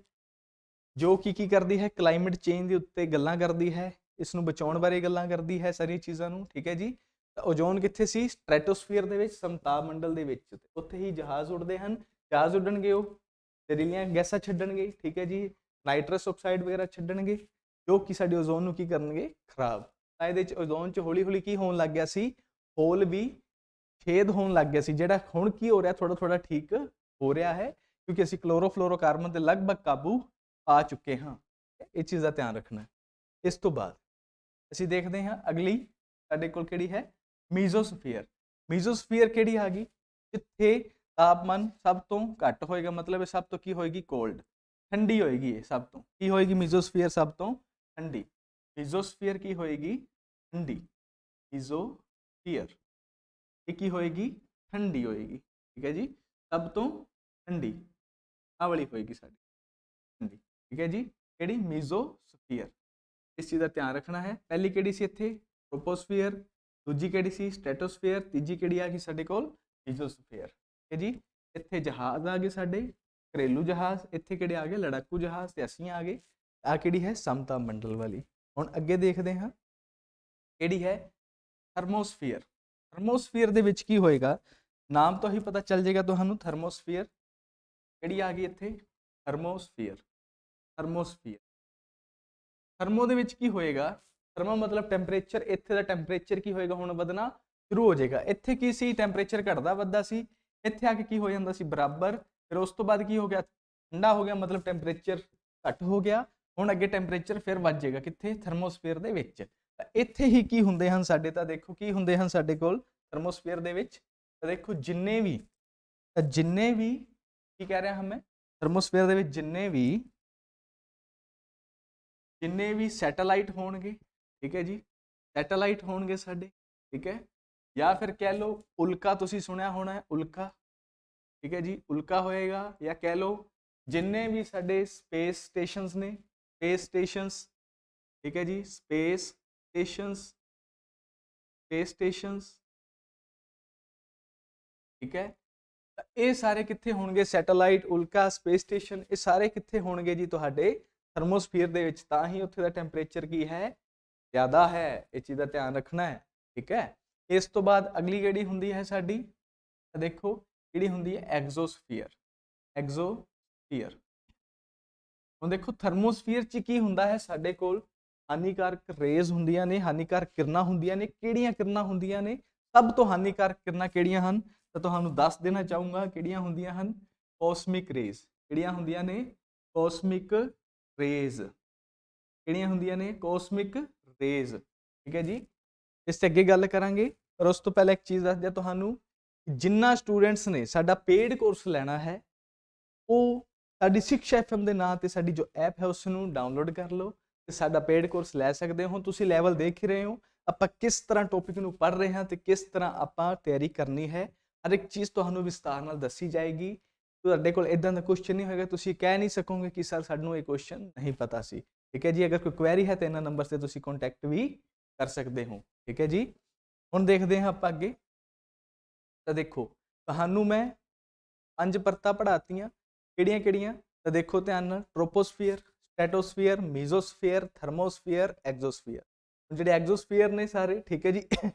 ਜੋ ਕੀ ਕਰਦੀ ਹੈ? ਕਲਾਈਮੇਟ ਚੇਂਜ ਦੇ ਉੱਤੇ ਗੱਲਾਂ ਕਰਦੀ ਹੈ, ਇਸ ਨੂੰ ਬਚਾਉਣ ਬਾਰੇ ਗੱਲਾਂ ਕਰਦੀ ਹੈ, ਸਾਰੀਆਂ ਚੀਜ਼ਾਂ ਨੂੰ, ਠੀਕ ਹੈ ਜੀ। ਓਜ਼ੋਨ ਕਿੱਥੇ ਸੀ? ਸਟ੍ਰੈਟੋਸਫੀਅਰ ਦੇ ਵਿੱਚ, ਸਮਤਾਪ ਮੰਡਲ ਦੇ ਵਿੱਚ। ਉੱਥੇ ਹੀ ਜਹਾਜ਼ ਉੱਡਦੇ ਹਨ, ਜਹਾਜ਼ ਉੱਡਣਗੇ ਉਹ ਜ਼ਹਿਰੀਲੀਆਂ ਗੈਸਾਂ ਛੱਡਣਗੇ, ਠੀਕ ਹੈ ਜੀ। ਨਾਈਟਰਸ ਆਕਸਾਈਡ ਵਗੈਰਾ ਛੱਡਣਗੇ ਜੋ ਕਿ ਸਾਡੇ ਓਜ਼ੋਨ ਨੂੰ ਕੀ ਕਰਨਗੇ? ਖਰਾਬ। ਤਾਂ ਇਹਦੇ ਚ ਓਜ਼ੋਨ ਚ ਹੌਲੀ ਹੌਲੀ ਕੀ ਹੋਣ ਲੱਗ ਗਿਆ ਸੀ? ਹੋਲ ਵੀ, ਛੇਦ ਹੋਣ ਲੱਗ ਗਿਆ ਸੀ, ਜਿਹੜਾ ਹੁਣ ਕੀ ਹੋ ਰਿਹਾ? ਥੋੜਾ ਥੋੜਾ ਠੀਕ ਹੋ ਰਿਹਾ ਹੈ, ਕਿਉਂਕਿ ਅਸੀਂ ਕਲੋਰੋਫਲੋਰੋਕਾਰਬਨ ਤੇ ਲਗਭਗ ਕਾਬੂ ਆ ਚੁੱਕੇ ਹਾਂ। ਇਹ ਚੀਜ਼ ਦਾ ਧਿਆਨ ਰੱਖਣਾ। ਇਸ ਤੋਂ ਬਾਅਦ ਅਸੀਂ ਦੇਖਦੇ ਹਾਂ ਅਗਲੀ ਸਾਡੇ ਕੋਲ ਕਿਹੜੀ ਹੈ? ਮੀਜ਼ੋਸਫੀਅਰ। ਮੀਜ਼ੋਸਫੀਅਰ ਕਿਹੜੀ ਆ ਗਈ? ਜਿੱਥੇ ਤਾਪਮਾਨ ਸਭ ਤੋਂ ਘੱਟ ਹੋਏਗਾ, ਮਤਲਬ ਇਹ ਸਭ ਤੋਂ ਕੀ ਹੋਏਗੀ? ਕੋਲਡ, ਠੰਡੀ ਹੋਏਗੀ। ਇਹ ਸਭ ਤੋਂ ਕੀ ਹੋਏਗੀ? ਮੀਜ਼ੋਸਫੀਅਰ ਸਭ ਤੋਂ ਠੰਡੀ। ਮੀਜ਼ੋਸਫੀਅਰ ਕੀ ਹੋਏਗੀ? ਠੰਡੀ। ਮੀਜ਼ੋਸਫੀਅਰ ਇਹ ਕੀ ਹੋਏਗੀ? ਠੰਡੀ ਹੋਏਗੀ, ਠੀਕ ਹੈ ਜੀ। ਸਭ ਤੋਂ ਠੰਡੀ ਆਹ ਵਾਲੀ ਹੋਏਗੀ ਸਾਡੀ ਠੰਡੀ, ਠੀਕ ਹੈ ਜੀ। ਕਿਹੜੀ? ਮੀਜ਼ੋਸਫੀਅਰ। ਇਸ ਚੀਜ਼ ਦਾ ਧਿਆਨ ਰੱਖਣਾ ਹੈ। ਪਹਿਲੀ ਕਿਹੜੀ ਸੀ ਇੱਥੇ? ਟ੍ਰੋਪੋਸਫੀਅਰ। ਦੂਜੀ ਕਿਹੜੀ ਸੀ? ਸਟ੍ਰੈਟੋਸਫੀਅਰ। ਤੀਜੀ ਕਿਹੜੀ ਆ ਗਈ ਸਾਡੇ ਕੋਲ? ਮੀਜ਼ੋਸਫੀਅਰ, ਠੀਕ ਹੈ ਜੀ। ਇੱਥੇ ਜਹਾਜ਼ ਆ ਗਏ ਸਾਡੇ, ਘਰੇਲੂ ਜਹਾਜ਼। ਇੱਥੇ ਕਿਹੜੇ ਆ ਗਏ? ਲੜਾਕੂ ਜਹਾਜ਼। ਤੇ ਅਸੀਂ ਆ ਗਏ ਆ ਕਿਹੜੀ ਹੈ? ਸਮਤਾਪ ਮੰਡਲ ਵਾਲੀ। ਹੁਣ ਅੱਗੇ ਦੇਖਦੇ ਹਾਂ ਕਿਹੜੀ ਹੈ? ਥਰਮੋਸਫੀਅਰ। ਥਰਮੋਸਫੀਅਰ ਦੇ ਵਿੱਚ ਕੀ ਹੋਏਗਾ? ਨਾਮ ਤੋਂ ਹੀ ਪਤਾ ਚੱਲ ਜਾਏਗਾ ਤੁਹਾਨੂੰ। ਥਰਮੋਸਫੀਅਰ ਕਿਹੜੀ ਆ ਗਈ ਇੱਥੇ? ਥਰਮੋਸਫੀਅਰ। ਥਰਮੋਸਫੀਅਰ, ਥਰਮੋ ਦੇ ਵਿੱਚ ਕੀ ਹੋਏਗਾ? ਥਰਮੋ ਮਤਲਬ ਟੈਂਪਰੇਚਰ। ਇੱਥੇ ਦਾ ਟੈਂਪਰੇਚਰ ਕੀ ਹੋਏਗਾ? ਹੁਣ ਵਧਣਾ ਸ਼ੁਰੂ ਹੋ ਜਾਏਗਾ। ਇੱਥੇ ਕੀ ਸੀ? ਟੈਂਪਰੇਚਰ ਘਟਦਾ ਵੱਧਦਾ ਸੀ। ਇੱਥੇ ਆ ਕੇ ਕੀ ਹੋ ਜਾਂਦਾ ਸੀ? ਬਰਾਬਰ। ਫਿਰ ਉਸ ਤੋਂ ਬਾਅਦ ਕੀ ਹੋ ਗਿਆ? ਠੰਡਾ ਹੋ ਗਿਆ, ਮਤਲਬ ਟੈਂਪਰੇਚਰ ਘੱਟ ਹੋ ਗਿਆ। ਹੁਣ ਅੱਗੇ ਟੈਂਪਰੇਚਰ ਫਿਰ ਵੱਧ ਜਾਏਗਾ। ਕਿੱਥੇ? ਥਰਮੋਸਫੀਅਰ ਦੇ ਵਿੱਚ। ਤਾਂ ਇੱਥੇ ਹੀ ਕੀ ਹੁੰਦੇ ਹਨ ਸਾਡੇ? ਤਾਂ ਦੇਖੋ ਕੀ ਹੁੰਦੇ ਹਨ ਸਾਡੇ ਕੋਲ ਥਰਮੋਸਫੀਅਰ ਦੇ ਵਿੱਚ। ਤਾਂ ਦੇਖੋ ਜਿੰਨੇ ਵੀ ਕੀ ਕਹਿ ਰਿਹਾ ਹਾਂ ਮੈਂ? ਥਰਮੋਸਫੀਅਰ ਦੇ ਵਿੱਚ ਜਿੰਨੇ ਵੀ ਸੈਟੇਲਾਈਟ ਹੋਣਗੇ, ਠੀਕ ਹੈ ਜੀ। ਸੈਟੇਲਾਈਟ ਹੋਣਗੇ ਸਾਡੇ, ਠੀਕ ਹੈ। ਜਾਂ ਫਿਰ ਕਹਿ ਲਓ ਉਲਕਾ, ਤੁਸੀਂ ਸੁਣਿਆ ਹੋਣਾ ਹੈ ਉਲਕਾ, ਠੀਕ ਹੈ ਜੀ। ਉਲਕਾ ਹੋਏਗਾ। ਜਾਂ ਕਹਿ ਲਓ ਜਿੰਨੇ ਵੀ ਸਾਡੇ ਸਪੇਸ ਸਟੇਸ਼ਨਸ ਨੇ, ਸਪੇਸ ਸਟੇਸ਼ਨਸ, ਠੀਕ ਹੈ ਜੀ। ਸਪੇਸ ਸਟੇਸ਼ਨਸ, ਠੀਕ ਹੈ। ਤਾਂ ਇਹ ਸਾਰੇ ਕਿੱਥੇ ਹੋਣਗੇ? ਸੈਟੇਲਾਈਟ, ਉਲਕਾ, ਸਪੇਸ ਸਟੇਸ਼ਨ, ਇਹ ਸਾਰੇ ਕਿੱਥੇ ਹੋਣਗੇ ਜੀ? ਤੁਹਾਡੇ ਥਰਮੋਸਫੀਅਰ ਦੇ ਵਿੱਚ। ਤਾਂ ਹੀ ਉੱਥੇ ਦਾ ਟੈਂਪਰੇਚਰ ਕੀ ਹੈ? ਜ਼ਿਆਦਾ ਹੈ। ਇਹ ਚੀਜ਼ ਦਾ ਧਿਆਨ ਰੱਖਣਾ ਹੈ, ਠੀਕ ਹੈ। ਇਸ ਤੋਂ ਬਾਅਦ ਅਗਲੀ ਕਿਹੜੀ ਹੁੰਦੀ ਹੈ ਸਾਡੀ? ਦੇਖੋ ਕਿਹੜੀ ਹੁੰਦੀ ਹੈ? ਐਗਜ਼ੋਸਫੀਅਰ। ਐਗਜ਼ੋਸਫੀਅਰ। ਹੁਣ ਦੇਖੋ ਥਰਮੋਸਫੀਅਰ 'ਚ ਕੀ ਹੁੰਦਾ ਹੈ? ਸਾਡੇ ਕੋਲ ਹਾਨੀਕਾਰਕ ਰੇਜ਼ ਹੁੰਦੀਆਂ ਨੇ, ਹਾਨੀਕਾਰਕ ਕਿਰਨਾਂ ਹੁੰਦੀਆਂ ਨੇ। ਕਿਹੜੀਆਂ ਕਿਰਨਾਂ ਹੁੰਦੀਆਂ ਨੇ? ਸਭ ਤੋਂ ਹਾਨੀਕਾਰਕ ਕਿਰਨਾਂ ਕਿਹੜੀਆਂ ਹਨ? ਤਾਂ ਤੁਹਾਨੂੰ ਦੱਸ ਦੇਣਾ ਚਾਹੂੰਗਾ ਕਿਹੜੀਆਂ ਹੁੰਦੀਆਂ ਹਨ। ਕੋਸਮਿਕ ਰੇਜ਼। ਕਿਹੜੀਆਂ ਹੁੰਦੀਆਂ ਨੇ? ਕੋਸਮਿਕ ਰੇਜ਼। ਕਿਹੜੀਆਂ ਹੁੰਦੀਆਂ ਨੇ? ਕੋਸਮਿਕ ਰੇਜ਼, ਠੀਕ ਹੈ ਜੀ। ਇਸ ਤੇ ਅੱਗੇ ਗੱਲ ਕਰਾਂਗੇ, ਪਰ ਉਸ ਤੋਂ ਪਹਿਲਾਂ ਇੱਕ ਚੀਜ਼ ਦੱਸ ਦਿਆਂ ਤੁਹਾਨੂੰ। ਜਿੰਨਾ ਸਟੂਡੈਂਟਸ ਨੇ ਸਾਡਾ ਪੇਡ ਕੋਰਸ ਲੈਣਾ ਹੈ, ਉਹ ਸਾਡੀ ਸਿਕਸ਼ਾ FM ਦੇ ਨਾਂ ਤੇ ਸਾਡੀ ਜੋ ਐਪ ਹੈ ਉਸ ਨੂੰ ਡਾਊਨਲੋਡ ਕਰ ਲਓ ਤੇ ਸਾਡਾ ਪੇਡ ਕੋਰਸ ਲੈ ਸਕਦੇ ਹੋ। ਤੁਸੀਂ ਲੈਵਲ ਦੇਖ ਹੀ ਰਹੇ ਹੋ ਆਪਾਂ ਕਿਸ ਤਰ੍ਹਾਂ ਟੌਪਿਕ ਨੂੰ ਪੜ੍ਹ ਰਹੇ ਹਾਂ ਤੇ ਕਿਸ ਤਰ੍ਹਾਂ ਆਪਾਂ ਤਿਆਰੀ ਕਰਨੀ ਹੈ। ਹਰ ਇੱਕ ਚੀਜ਼ ਤੁਹਾਨੂੰ ਵਿਸਤਾਰ ਨਾਲ ਦੱਸੀ ਜਾਏਗੀ। ਤੁਹਾਡੇ ਕੋਲ ਇਦਾਂ ਦਾ ਕੁਐਸਚਨ ਨਹੀਂ ਹੋਏਗਾ, ਤੁਸੀਂ ਕਹਿ ਨਹੀਂ ਸਕੋਗੇ ਕਿ ਸਰ ਸਾਨੂੰ ਇਹ ਕੁਐਸਚਨ ਨਹੀਂ ਪਤਾ ਸੀ। ਠੀਕ ਹੈ ਜੀ, ਅਗਰ ਕੋਈ ਕੁਐਰੀ ਹੈ ਤਾਂ ਇਹਨਾਂ ਨੰਬਰ ਤੇ ਤੁਸੀਂ ਕੰਟੈਕਟ ਵੀ ਕਰ ਸਕਦੇ ਹੋ। ਠੀਕ ਹੈ ਜੀ, ਹੁਣ ਦੇਖਦੇ ਹਾਂ ਆਪਾਂ ਅੱਗੇ। ਤਾਂ ਦੇਖੋ ਤੁਹਾਨੂੰ ਮੈਂ 5 ਪਰਤਾਂ ਪੜ੍ਹਾਤੀਆਂ, ਕਿਹੜੀਆਂ ਕਿਹੜੀਆਂ? ਤਾਂ ਦੇਖੋ ਧਿਆਨ ਨਾਲ, ਟ੍ਰੋਪੋਸਫੀਅਰ, ਸਟ੍ਰੈਟੋਸਫੀਅਰ, ਮੀਜ਼ੋਸਫੀਅਰ, ਥਰਮੋਸਫੀਅਰ, ਐਗਜ਼ੋਸਫੀਅਰ। ਜਿਹੜੇ ਐਗਜ਼ੋਸਫੀਅਰ ਨੇ ਸਾਰੇ, ਠੀਕ ਹੈ ਜੀ,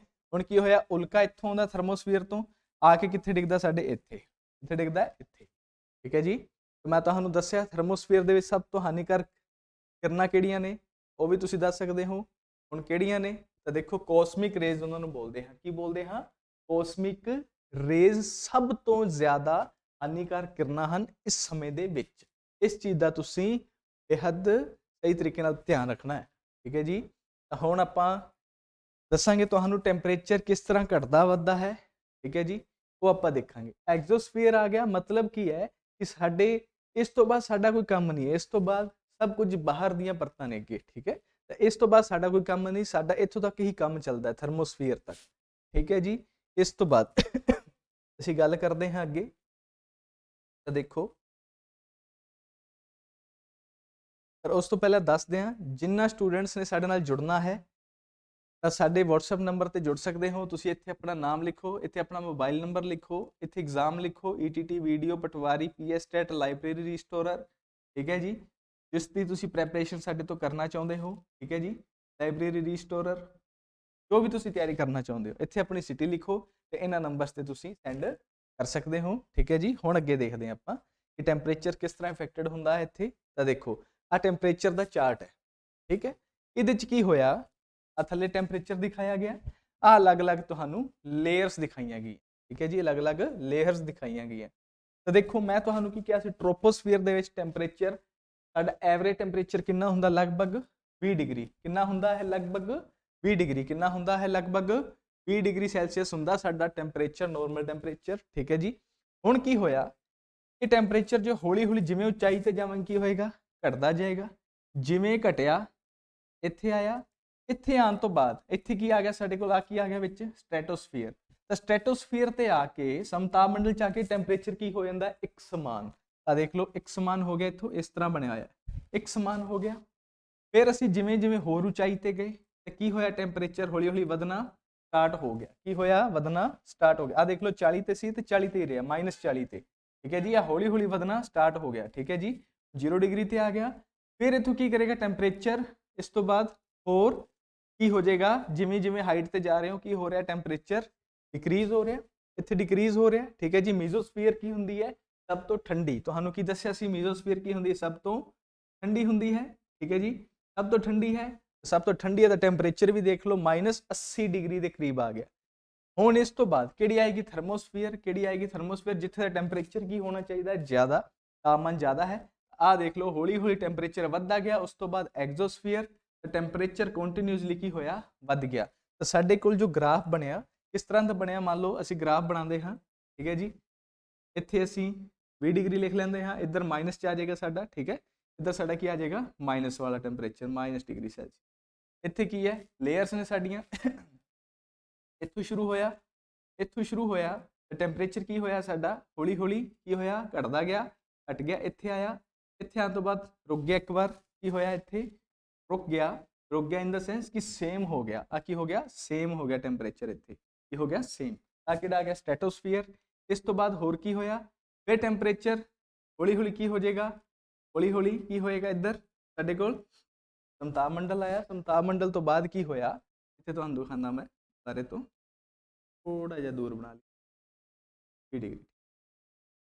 ਹੁਣ ਕੀ ਹੋਇਆ, ਉਲਕਾ ਇੱਥੋਂ ਆਉਂਦਾ ਥਰਮੋਸਫੀਅਰ ਤੋਂ ਆ ਕੇ ਕਿੱਥੇ ਡਿੱਗਦਾ? ਸਾਡੇ ਇੱਥੇ। ਕਿੱਥੇ ਡਿੱਗਦਾ? ਇੱਥੇ। ਠੀਕ ਹੈ ਜੀ, ਮੈਂ ਤੁਹਾਨੂੰ ਦੱਸਿਆ ਥਰਮੋਸਫੀਅਰ ਦੇ ਵਿੱਚ ਸਭ ਤੋਂ ਹਾਨੀਕਾਰਕ ਕਿਰਨਾਂ ਕਿਹੜੀਆਂ ਨੇ, ਉਹ ਵੀ ਤੁਸੀਂ ਦੱਸ ਸਕਦੇ ਹੋ। ਹੁਣ ਕਿਹੜੀਆਂ ਨੇ? ਤਾਂ ਦੇਖੋ ਕੋਸਮਿਕ ਰੇਜ਼ ਉਹਨਾਂ ਨੂੰ ਬੋਲਦੇ ਹਾਂ। ਕੀ ਬੋਲਦੇ ਹਾਂ? ਕੋਸਮਿਕ ਰੇਜ਼ ਸਭ ਤੋਂ ਜ਼ਿਆਦਾ ਹਾਨੀਕਾਰਕ ਕਿਰਨਾਂ ਹਨ ਇਸ ਸਮੇਂ ਦੇ ਵਿੱਚ। ਇਸ ਚੀਜ਼ ਦਾ ਤੁਸੀਂ ਬੇਹੱਦ ਸਹੀ ਤਰੀਕੇ ਨਾਲ ਧਿਆਨ ਰੱਖਣਾ ਹੈ। ਠੀਕ ਹੈ ਜੀ, ਤਾਂ ਹੁਣ ਆਪਾਂ ਦੱਸਾਂਗੇ ਤੁਹਾਨੂੰ ਟੈਂਪਰੇਚਰ ਕਿਸ ਤਰ੍ਹਾਂ ਘਟਦਾ ਵੱਧਦਾ ਹੈ। ਠੀਕ ਹੈ ਜੀ, ਉਹ ਆਪਾਂ ਦੇਖਾਂਗੇ। ਐਗਜ਼ੋਸਫੀਅਰ ਆ ਗਿਆ, ਮਤਲਬ ਕੀ ਹੈ ਕਿ ਸਾਡੇ ਇਸ ਤੋਂ ਬਾਅਦ ਸਾਡਾ ਕੋਈ ਕੰਮ ਨਹੀਂ ਹੈ, ਇਸ ਤੋਂ ਬਾਅਦ ਸਭ ਕੁਝ ਬਾਹਰ ਦੀਆਂ ਪਰਤਾਂ ਨੇ ਅੱਗੇ। ਠੀਕ ਹੈ, ਤਾਂ ਇਸ ਤੋਂ ਬਾਅਦ ਸਾਡਾ ਕੋਈ ਕੰਮ ਨਹੀਂ, ਸਾਡਾ ਇੱਥੋਂ ਤੱਕ ਹੀ ਕੰਮ ਚੱਲਦਾ ਹੈ, ਥਰਮੋਸਫੀਅਰ ਤੱਕ। ਠੀਕ ਹੈ ਜੀ, ਇਸ ਤੋਂ ਬਾਅਦ ਅਸੀਂ ਗੱਲ ਕਰਦੇ ਹਾਂ ਅੱਗੇ। ਤਾਂ ਦੇਖੋ, ਪਰ ਉਸ ਤੋਂ ਪਹਿਲਾਂ ਦੱਸਦੇ ਹਾਂ, ਜਿੰਨਾ ਸਟੂਡੈਂਟਸ ਨੇ ਸਾਡੇ ਨਾਲ ਜੁੜਨਾ ਹੈ ਤਾਂ ਸਾਡੇ WhatsApp ਨੰਬਰ ਤੇ ਜੁੜ ਸਕਦੇ ਹੋ। ਤੁਸੀਂ ਇੱਥੇ ਆਪਣਾ ਨਾਮ ਲਿਖੋ, ਇੱਥੇ ਆਪਣਾ ਮੋਬਾਈਲ ਨੰਬਰ ਲਿਖੋ, ਇੱਥੇ ਐਗਜ਼ਾਮ ਲਿਖੋ, ETT, ਵੀਡੀਓ, ਪਟਵਾਰੀ, PSTET, ਲਾਇਬ੍ਰੇਰੀ ਰੀਸਟੋਰਰ। ਠੀਕ ਹੈ ਜੀ, ਜਿਸ ਦੀ ਤੁਸੀਂ ਪ੍ਰੈਪਰੇਸ਼ਨ ਸਾਡੇ ਤੋਂ ਕਰਨਾ ਚਾਹੁੰਦੇ ਹੋ। ਠੀਕ ਹੈ ਜੀ, ਲਾਇਬ੍ਰੇਰੀ ਰੀਸਟੋਰਰ, ਜੋ ਵੀ ਤੁਸੀਂ ਤਿਆਰੀ ਕਰਨਾ ਚਾਹੁੰਦੇ ਹੋ, ਇੱਥੇ ਆਪਣੀ ਸਿਟੀ ਲਿਖੋ ਤੇ ਇਹਨਾਂ ਨੰਬਰਸ ਤੇ ਤੁਸੀਂ ਸੈਂਡ ਕਰ ਸਕਦੇ ਹੋ। ਠੀਕ ਹੈ ਜੀ, ਹੁਣ ਅੱਗੇ ਦੇਖਦੇ ਹਾਂ ਆਪਾਂ ਕਿ ਟੈਂਪਰੇਚਰ ਕਿਸ ਤਰ੍ਹਾਂ ਇਫੈਕਟਡ ਹੁੰਦਾ ਹੈ ਇੱਥੇ। ਤਾਂ ਦੇਖੋ, ਆ ਟੈਂਪਰੇਚਰ ਦਾ ਚਾਰਟ ਹੈ। ਠੀਕ ਹੈ, ਇਹਦੇ ਚ ਕੀ ਹੋਇਆ, ਆ ਥੱਲੇ ਟੈਂਪਰੇਚਰ ਦਿਖਾਇਆ ਗਿਆ, ਆ ਅਲੱਗ-ਅਲੱਗ ਤੁਹਾਨੂੰ ਲੇਅਰਸ ਦਿਖਾਈਆਂ ਗਈਆਂ। ਠੀਕ ਹੈ ਜੀ, ਅਲੱਗ-ਅਲੱਗ ਲੇਅਰਸ ਦਿਖਾਈਆਂ ਗਈਆਂ। ਤਾਂ ਦੇਖੋ, ਮੈਂ ਤੁਹਾਨੂੰ ਕੀ ਕਿਹਾ ਸੀ, ਟ੍ਰੋਪੋਸਫੀਅਰ ਦੇ ਵਿੱਚ ਟੈਂਪਰੇਚਰ, ਸਾਡਾ ਐਵਰੇਜ ਟੈਂਪਰੇਚਰ ਕਿੰਨਾ ਹੁੰਦਾ? ਲਗਭਗ 20 ਡਿਗਰੀ। ਕਿੰਨਾ ਹੁੰਦਾ ਹੈ? ਲਗਭਗ 20 ਡਿਗਰੀ। ਕਿੰਨਾ ਹੁੰਦਾ ਹੈ? ਲਗਭਗ 20 ਡਿਗਰੀ ਸੈਲਸੀਅਸ ਹੁੰਦਾ ਸਾਡਾ ਟੈਂਪਰੇਚਰ, ਨੋਰਮਲ ਟੈਂਪਰੇਚਰ। ਠੀਕ ਹੈ ਜੀ, ਹੁਣ ਕੀ ਹੋਇਆ, ਇਹ ਟੈਂਪਰੇਚਰ ਜੋ ਹੌਲੀ ਹੌਲੀ ਜਿਵੇਂ ਉਚਾਈ ਤੇ ਜਾਵਾਂਗੇ ਕੀ ਹੋਏਗਾ? ਘਟਦਾ ਜਾਏਗਾ। ਜਿਵੇਂ ਘਟਿਆ, ਇੱਥੇ ਆਇਆ, ਇੱਥੇ ਆਉਣ ਤੋਂ ਬਾਅਦ ਇੱਥੇ ਕੀ ਆ ਗਿਆ ਸਾਡੇ ਕੋਲ? ਆ ਕੀ ਆ ਗਿਆ ਵਿੱਚ? ਸਟ੍ਰੈਟੋਸਫੀਅਰ। ਤਾਂ ਸਟ੍ਰੈਟੋਸਫੀਅਰ ਤੇ ਆ ਕੇ ਸਮਤਾਪ ਮੰਡਲ ਚ ਆ ਕੇ ਟੈਂਪਰੇਚਰ ਕੀ ਹੋ ਜਾਂਦਾ? ਇੱਕ ਸਮਾਨ। ਆ ਦੇਖ ਲਓ, ਇੱਕ ਸਮਾਨ ਹੋ ਗਿਆ, ਇੱਥੋਂ ਇਸ ਤਰ੍ਹਾਂ ਬਣਿਆ ਹੋਇਆ, ਇੱਕ ਸਮਾਨ ਹੋ ਗਿਆ। ਫਿਰ ਅਸੀਂ ਜਿਵੇਂ ਜਿਵੇਂ ਹੋਰ ਉਚਾਈ ਤੇ ਗਏ ਤੇ ਕੀ ਹੋਇਆ? ਟੈਂਪਰੇਚਰ ਹੌਲੀ ਹੌਲੀ ਵਧਣਾ ਸਟਾਰਟ ਹੋ ਗਿਆ। ਕੀ ਹੋਇਆ? ਵਧਣਾ ਸਟਾਰਟ ਹੋ ਗਿਆ। ਆ ਦੇਖ ਲਓ, 40 ਤੇ ਸੀ ਤੇ 40 ਤੇ ਹੀ ਰਿਹਾ, -40 ਤੇ। ਠੀਕ ਹੈ ਜੀ, ਆ ਹੌਲੀ ਹੌਲੀ ਵਧਣਾ ਸਟਾਰਟ ਹੋ ਗਿਆ। ਠੀਕ ਹੈ ਜੀ, 0 ਡਿਗਰੀ ਤੇ ਆ ਗਿਆ। ਫਿਰ ਇੱਥੋਂ ਕੀ ਕਰੇਗਾ ਟੈਂਪਰੇਚਰ? ਇਸ ਤੋਂ ਬਾਅਦ ਹੋਰ ਕੀ ਹੋ ਜਾਏਗਾ? ਜਿਵੇਂ ਜਿਵੇਂ ਹਾਈਟ ਤੇ ਜਾ ਰਹੇ ਹੋ ਕੀ ਹੋ ਰਿਹਾ? ਟੈਂਪਰੇਚਰ ਡਿਕਰੀਜ਼ ਹੋ ਰਿਹਾ, ਇੱਥੇ ਡਿਕਰੀਜ਼ ਹੋ ਰਿਹਾ। ਠੀਕ ਹੈ ਜੀ, ਮੀਜ਼ੋਸਫੀਅਰ ਕੀ ਹੁੰਦੀ ਹੈ? ਸਭ ਤੋਂ ਠੰਡੀ। ਤੁਹਾਨੂੰ ਕੀ ਦੱਸਿਆ ਸੀ? ਮੀਜ਼ੋਸਫੀਅਰ ਕੀ ਹੁੰਦੀ ਹੈ? ਸਭ ਤੋਂ ਠੰਡੀ ਹੁੰਦੀ ਹੈ। ਠੀਕ ਹੈ ਜੀ, ਸਭ ਤੋਂ ਠੰਡੀ ਹੈ। ਸਭ ਤੋਂ ਠੰਡੀ ਹੈ ਤਾਂ ਟੈਂਪਰੇਚਰ ਵੀ ਦੇਖ ਲਓ -80 ਡਿਗਰੀ ਦੇ ਕਰੀਬ ਆ ਗਿਆ। ਹੁਣ ਇਸ ਤੋਂ ਬਾਅਦ ਕਿਹੜੀ ਆਏਗੀ? ਥਰਮੋਸਫੀਅਰ। ਕਿਹੜੀ ਆਏਗੀ? ਥਰਮੋਸਫੀਅਰ, ਜਿੱਥੇ ਦਾ ਟੈਂਪਰੇਚਰ ਕੀ ਹੋਣਾ ਚਾਹੀਦਾ? ਜ਼ਿਆਦਾ, ਤਾਪਮਾਨ ਜ਼ਿਆਦਾ ਹੈ। ਆਹ ਦੇਖ ਲਓ, ਹੌਲੀ ਹੌਲੀ ਟੈਂਪਰੇਚਰ ਵੱਧਦਾ ਗਿਆ। ਉਸ ਤੋਂ ਬਾਅਦ ਐਗਜ਼ੋਸਫੀਅਰ, ਟੈਂਪਰੇਚਰ ਕੰਟੀਨਿਊਸਲੀ ਕੀ ਹੋਇਆ? ਵੱਧ ਗਿਆ। ਤਾਂ ਸਾਡੇ ਕੋਲ ਜੋ ਗ੍ਰਾਫ ਬਣਿਆ, ਕਿਸ ਤਰ੍ਹਾਂ ਦਾ ਬਣਿਆ? ਮੰਨ ਲਓ ਅਸੀਂ ਗ੍ਰਾਫ ਬਣਾਉਂਦੇ ਹਾਂ। ਠੀਕ ਹੈ ਜੀ, ਇੱਥੇ ਅਸੀਂ 20 ਡਿਗਰੀ ਲਿਖ ਲੈਂਦੇ ਹਾਂ, ਇੱਧਰ ਮਾਈਨਸ ਚ ਆ ਜਾਏਗਾ ਸਾਡਾ। ਠੀਕ ਹੈ, ਇੱਧਰ ਸਾਡਾ ਕੀ ਆ ਜਾਏਗਾ? ਮਾਈਨਸ ਵਾਲਾ ਟੈਂਪਰੇਚਰ, -ਡਿਗਰੀ ਸੈਲਸੀਅਸ। ਇੱਥੇ ਕੀ ਹੈ? ਲੇਅਰਸ ਨੇ ਸਾਡੀਆਂ। ਇੱਥੋਂ ਸ਼ੁਰੂ ਹੋਇਆ, ਇੱਥੋਂ ਸ਼ੁਰੂ ਹੋਇਆ ਤੇ ਟੈਂਪਰੇਚਰ ਕੀ ਹੋਇਆ ਸਾਡਾ? ਹੌਲੀ ਹੌਲੀ ਕੀ ਹੋਇਆ? ਘਟਦਾ ਗਿਆ, ਘਟ ਗਿਆ, ਇੱਥੇ ਆਇਆ। ਇੱਥੇ ਆਉਣ ਤੋਂ ਬਾਅਦ ਰੁਕ ਗਿਆ ਇੱਕ ਵਾਰ। ਕੀ ਹੋਇਆ? ਇੱਥੇ ਰੁਕ ਗਿਆ। ਰੁਕ ਗਿਆ ਇਨ ਦਾ ਸੈਂਸ ਕਿ ਸੇਮ ਹੋ ਗਿਆ। ਆ ਕੀ ਹੋ ਗਿਆ? ਸੇਮ ਹੋ ਗਿਆ ਟੈਂਪਰੇਚਰ। ਇੱਥੇ ਕੀ ਹੋ ਗਿਆ? ਸੇਮ। ਆ ਕਿਹੜਾ ਆ ਗਿਆ? ਸਟ੍ਰੈਟੋਸਫੀਅਰ। ਇਸ ਤੋਂ ਬਾਅਦ ਹੋਰ ਕੀ ਹੋਇਆ? ਫਿਰ ਟੈਂਪਰੇਚਰ ਹੌਲੀ ਹੌਲੀ ਕੀ ਹੋ ਜਾਏਗਾ? ਹੌਲੀ ਹੌਲੀ ਕੀ ਹੋਏਗਾ? ਇੱਧਰ ਸਾਡੇ ਕੋਲ ਸਮਤਾਪ ਮੰਡਲ ਆਇਆ। ਸਮਤਾਪ ਮੰਡਲ ਤੋਂ ਬਾਅਦ ਕੀ ਹੋਇਆ? ਇੱਥੇ ਤੁਹਾਨੂੰ ਦਿਖਾਉਂਦਾ ਮੈਂ ਸਾਰੇ ਤੋਂ, ਥੋੜਾ ਜਿਹਾ ਦੂਰ ਬਣਾ ਲਈ, 20 ਡਿਗਰੀ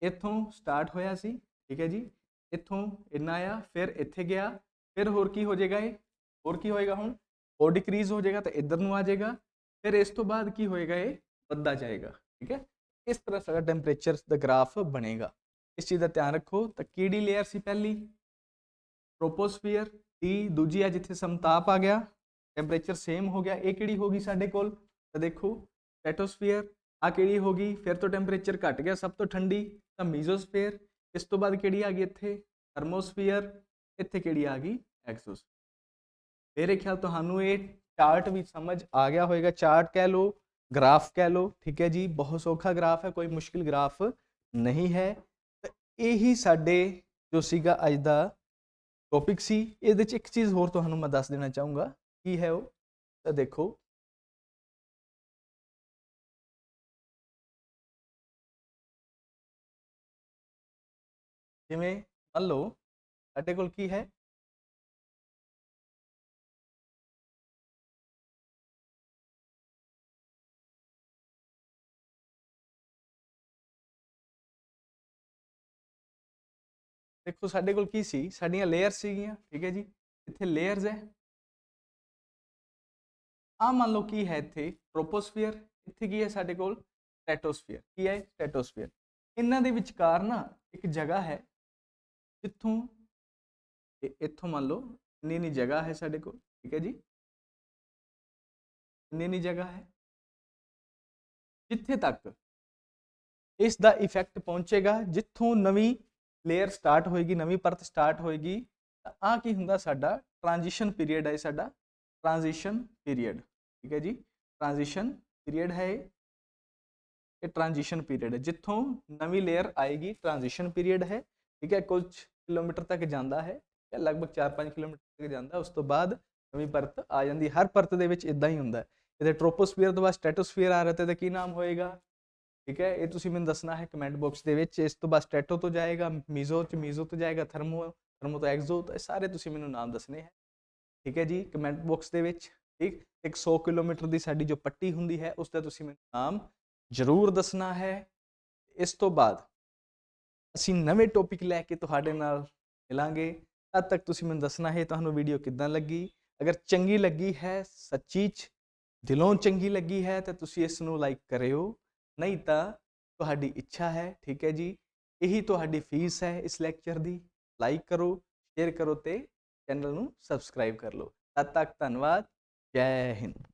ਇੱਥੋਂ ਸਟਾਰਟ ਹੋਇਆ ਸੀ। ਠੀਕ ਹੈ ਜੀ, ਇੱਥੋਂ ਇੰਨਾ ਆਇਆ, ਫਿਰ ਇੱਥੇ ਗਿਆ, ਫਿਰ ਹੋਰ ਕੀ ਹੋ ਜਾਏਗਾ? ਇਹ ਹੋਰ ਕੀ ਹੋਏਗਾ? ਹੁਣ ਹੋਰ ਡਿਕਰੀਜ਼ ਹੋ ਜਾਏਗਾ ਤਾਂ ਇੱਧਰ ਨੂੰ ਆ ਜਾਏਗਾ। ਫਿਰ ਇਸ ਤੋਂ ਬਾਅਦ ਕੀ ਹੋਏਗਾ? ਇਹ ਵੱਧਦਾ ਜਾਏਗਾ। ਠੀਕ ਹੈ, ਇਸ ਤਰ੍ਹਾਂ ਸਾਡਾ ਟੈਂਪਰੇਚਰ ਦਾ ਗ੍ਰਾਫ ਬਣੇਗਾ। ਇਸ ਚੀਜ਼ ਦਾ ਧਿਆਨ ਰੱਖੋ। ਤਾਂ ਕਿਹੜੀ ਲੇਅਰ ਸੀ ਪਹਿਲੀ? ਟ੍ਰੋਪੋਸਫੀਅਰ। ਦੀ ਦੂਜੀ ਆ ਜਿੱਥੇ ਸਮਤਾਪ ਆ ਗਿਆ, ਟੈਂਪਰੇਚਰ ਸੇਮ ਹੋ ਗਿਆ। ਇਹ ਕਿਹੜੀ ਹੋ ਗਈ ਸਾਡੇ ਕੋਲ? ਤਾਂ ਦੇਖੋ ਸਟ੍ਰੈਟੋਸਫੀਅਰ। ਆ ਕਿਹੜੀ ਹੋ ਗਈ? ਫਿਰ ਤੋਂ ਟੈਂਪਰੇਚਰ ਘਟ ਗਿਆ, ਸਭ ਤੋਂ ਠੰਡੀ ਤਾਂ ਮੀਜ਼ੋਸਫੀਅਰ। ਇਸ ਤੋਂ ਬਾਅਦ ਕਿਹੜੀ ਆ ਗਈ? ਇੱਥੇ ਥਰਮੋਸਫੀਅਰ। ਇੱਥੇ ਕਿਹੜੀ ਆ ਗਈ? ਐਗਜ਼ੋਸਫੀਅਰ। ਮੇਰੇ ਖਿਆਲ ਤੁਹਾਨੂੰ ਇਹ ਚਾਰਟ ਵੀ ਸਮਝ ਆ ਗਿਆ ਹੋਏਗਾ। ਚਾਰਟ ਕਹਿ ਲਓ, ਗ੍ਰਾਫ ਕਹਿ ਲਓ। ਠੀਕ ਹੈ ਜੀ, ਬਹੁਤ ਸੌਖਾ ਗ੍ਰਾਫ ਹੈ, ਕੋਈ ਮੁਸ਼ਕਿਲ ਗ੍ਰਾਫ ਨਹੀਂ ਹੈ। ਇਹੀ ਸਾਡੇ ਜੋ ਸੀਗਾ ਅੱਜ ਦਾ ਟੌਪਿਕ ਸੀ। ਇਹਦੇ 'ਚ ਇੱਕ ਚੀਜ਼ ਹੋਰ ਤੁਹਾਨੂੰ ਮੈਂ ਦੱਸ ਦੇਣਾ ਚਾਹੂੰਗਾ, ਕੀ ਹੈ ਉਹ, ਤਾਂ ਦੇਖੋ ਜਿਵੇਂ ਮੰਨ ਲਓ ਸਾਡੇ ਕੋਲ ਕੀ ਹੈ, ਦੇਖੋ ਸਾਡੇ ਕੋਲ ਕੀ ਸੀ, ਸਾਡੀਆਂ ਲੇਅਰ ਸੀਗੀਆਂ, ਠੀਕ ਹੈ ਜੀ। ਇੱਥੇ ਲੇਅਰਸ ਹੈ, ਆ ਮੰਨ ਲਓ ਕੀ ਹੈ ਇੱਥੇ ਟ੍ਰੋਪੋਸਫੀਅਰ, ਇੱਥੇ ਕੀ ਹੈ ਸਾਡੇ ਕੋਲ ਸਟ੍ਰੈਟੋਸਫੀਅਰ, ਕੀ ਹੈ ਸਟ੍ਰੈਟੋਸਫੀਅਰ। ਇਹਨਾਂ ਦੇ ਵਿਚਕਾਰ ਨਾ ਇੱਕ ਜਗ੍ਹਾ ਹੈ ਜਿੱਥੋਂ ਇੱਥੋਂ ਮੰਨ ਲਓ ਇੰਨੀ ਜਗ੍ਹਾ ਹੈ ਸਾਡੇ ਕੋਲ, ਠੀਕ ਹੈ ਜੀ, ਇੰਨੀ ਜਗ੍ਹਾ ਹੈ ਜਿੱਥੇ ਤੱਕ ਇਸ ਦਾ ਇਫੈਕਟ ਪਹੁੰਚੇਗਾ, ਜਿੱਥੋਂ ਨਵੀਂ ਲੇਅਰ ਸਟਾਰਟ ਹੋਏਗੀ, ਨਵੀਂ ਪਰਤ ਸਟਾਰਟ ਹੋਏਗੀ, ਤਾਂ ਆ ਕੀ ਹੁੰਦਾ ਸਾਡਾ ਟ੍ਰਾਂਜੀਸ਼ਨ ਪੀਰੀਅਡ ਹੈ, ਸਾਡਾ ट्रांजिशन पीरियड, ठीक है जी, ट्रांजिशन पीरियड है ये ट्रांजिशन पीरियड है, जिथों नवी लेयर आएगी ट्रांजिशन पीरियड है, ठीक है। कुछ किलोमीटर तक जाता है, लगभग 4-5 किलोमीटर तक जाता है, उस तो बाद नवी परत आ जाती। हर परत दे विच इदां ही हुंदा है। इहदे ट्रोपोस्फीयर तो बाद स्ट्रैटोस्फीयर आ रहा है, तो की नाम होएगा, ठीक है, ये तुसीं मैनूं दसना है कमेंट बॉक्स दे विच। इस तो बाद स्ट्रैटो तो जाएगा, मीजो तो जाएगा, थर्मो तो एक्सो, तो सारे तुसीं मैनूं नाम दसने हैं, ठीक है जी, कमेंट बॉक्स ਦੇ ਵਿੱਚ। ठीक, एक 100 किलोमीटर ਦੀ ਸਾਡੀ ਜੋ ਪੱਟੀ ਹੁੰਦੀ ਹੈ ਉਸ ਦਾ ਤੁਸੀਂ ਮੈਨੂੰ ਨਾਮ ਜ਼ਰੂਰ ਦੱਸਣਾ ਹੈ। ਇਸ ਤੋਂ ਬਾਅਦ ਅਸੀਂ ਨਵੇਂ ਟੌਪਿਕ ਲੈ ਕੇ ਤੁਹਾਡੇ ਨਾਲ ਮਿਲਾਂਗੇ। ਤਦ ਤੱਕ ਤੁਸੀਂ ਮੈਨੂੰ ਦੱਸਣਾ ਹੈ ਤੁਹਾਨੂੰ ਵੀਡੀਓ ਕਿੱਦਾਂ ਲੱਗੀ। ਅਗਰ ਚੰਗੀ ਲੱਗੀ ਹੈ, ਸੱਚੀ ਚ ਦਿਲੋਂ ਚੰਗੀ ਲੱਗੀ ਹੈ, ਤਾਂ ਤੁਸੀਂ ਇਸ ਨੂੰ ਲਾਈਕ ਕਰਿਓ, ਨਹੀਂ ਤਾਂ ਤੁਹਾਡੀ ਇੱਛਾ ਹੈ, ਠੀਕ ਹੈ ਜੀ। ਇਹੀ ਤੁਹਾਡੀ ਫੀਸ ਹੈ ਇਸ ਲੈਕਚਰ ਦੀ। ਲਾਈਕ ਕਰੋ, ਸ਼ੇਅਰ ਕਰੋ ਤੇ ਚੈਨਲ ਨੂੰ ਸਬਸਕ੍ਰਾਈਬ ਕਰ ਲਓ। ਤਦ ਤੱਕ ਧੰਨਵਾਦ, ਜੈ ਹਿੰਦ।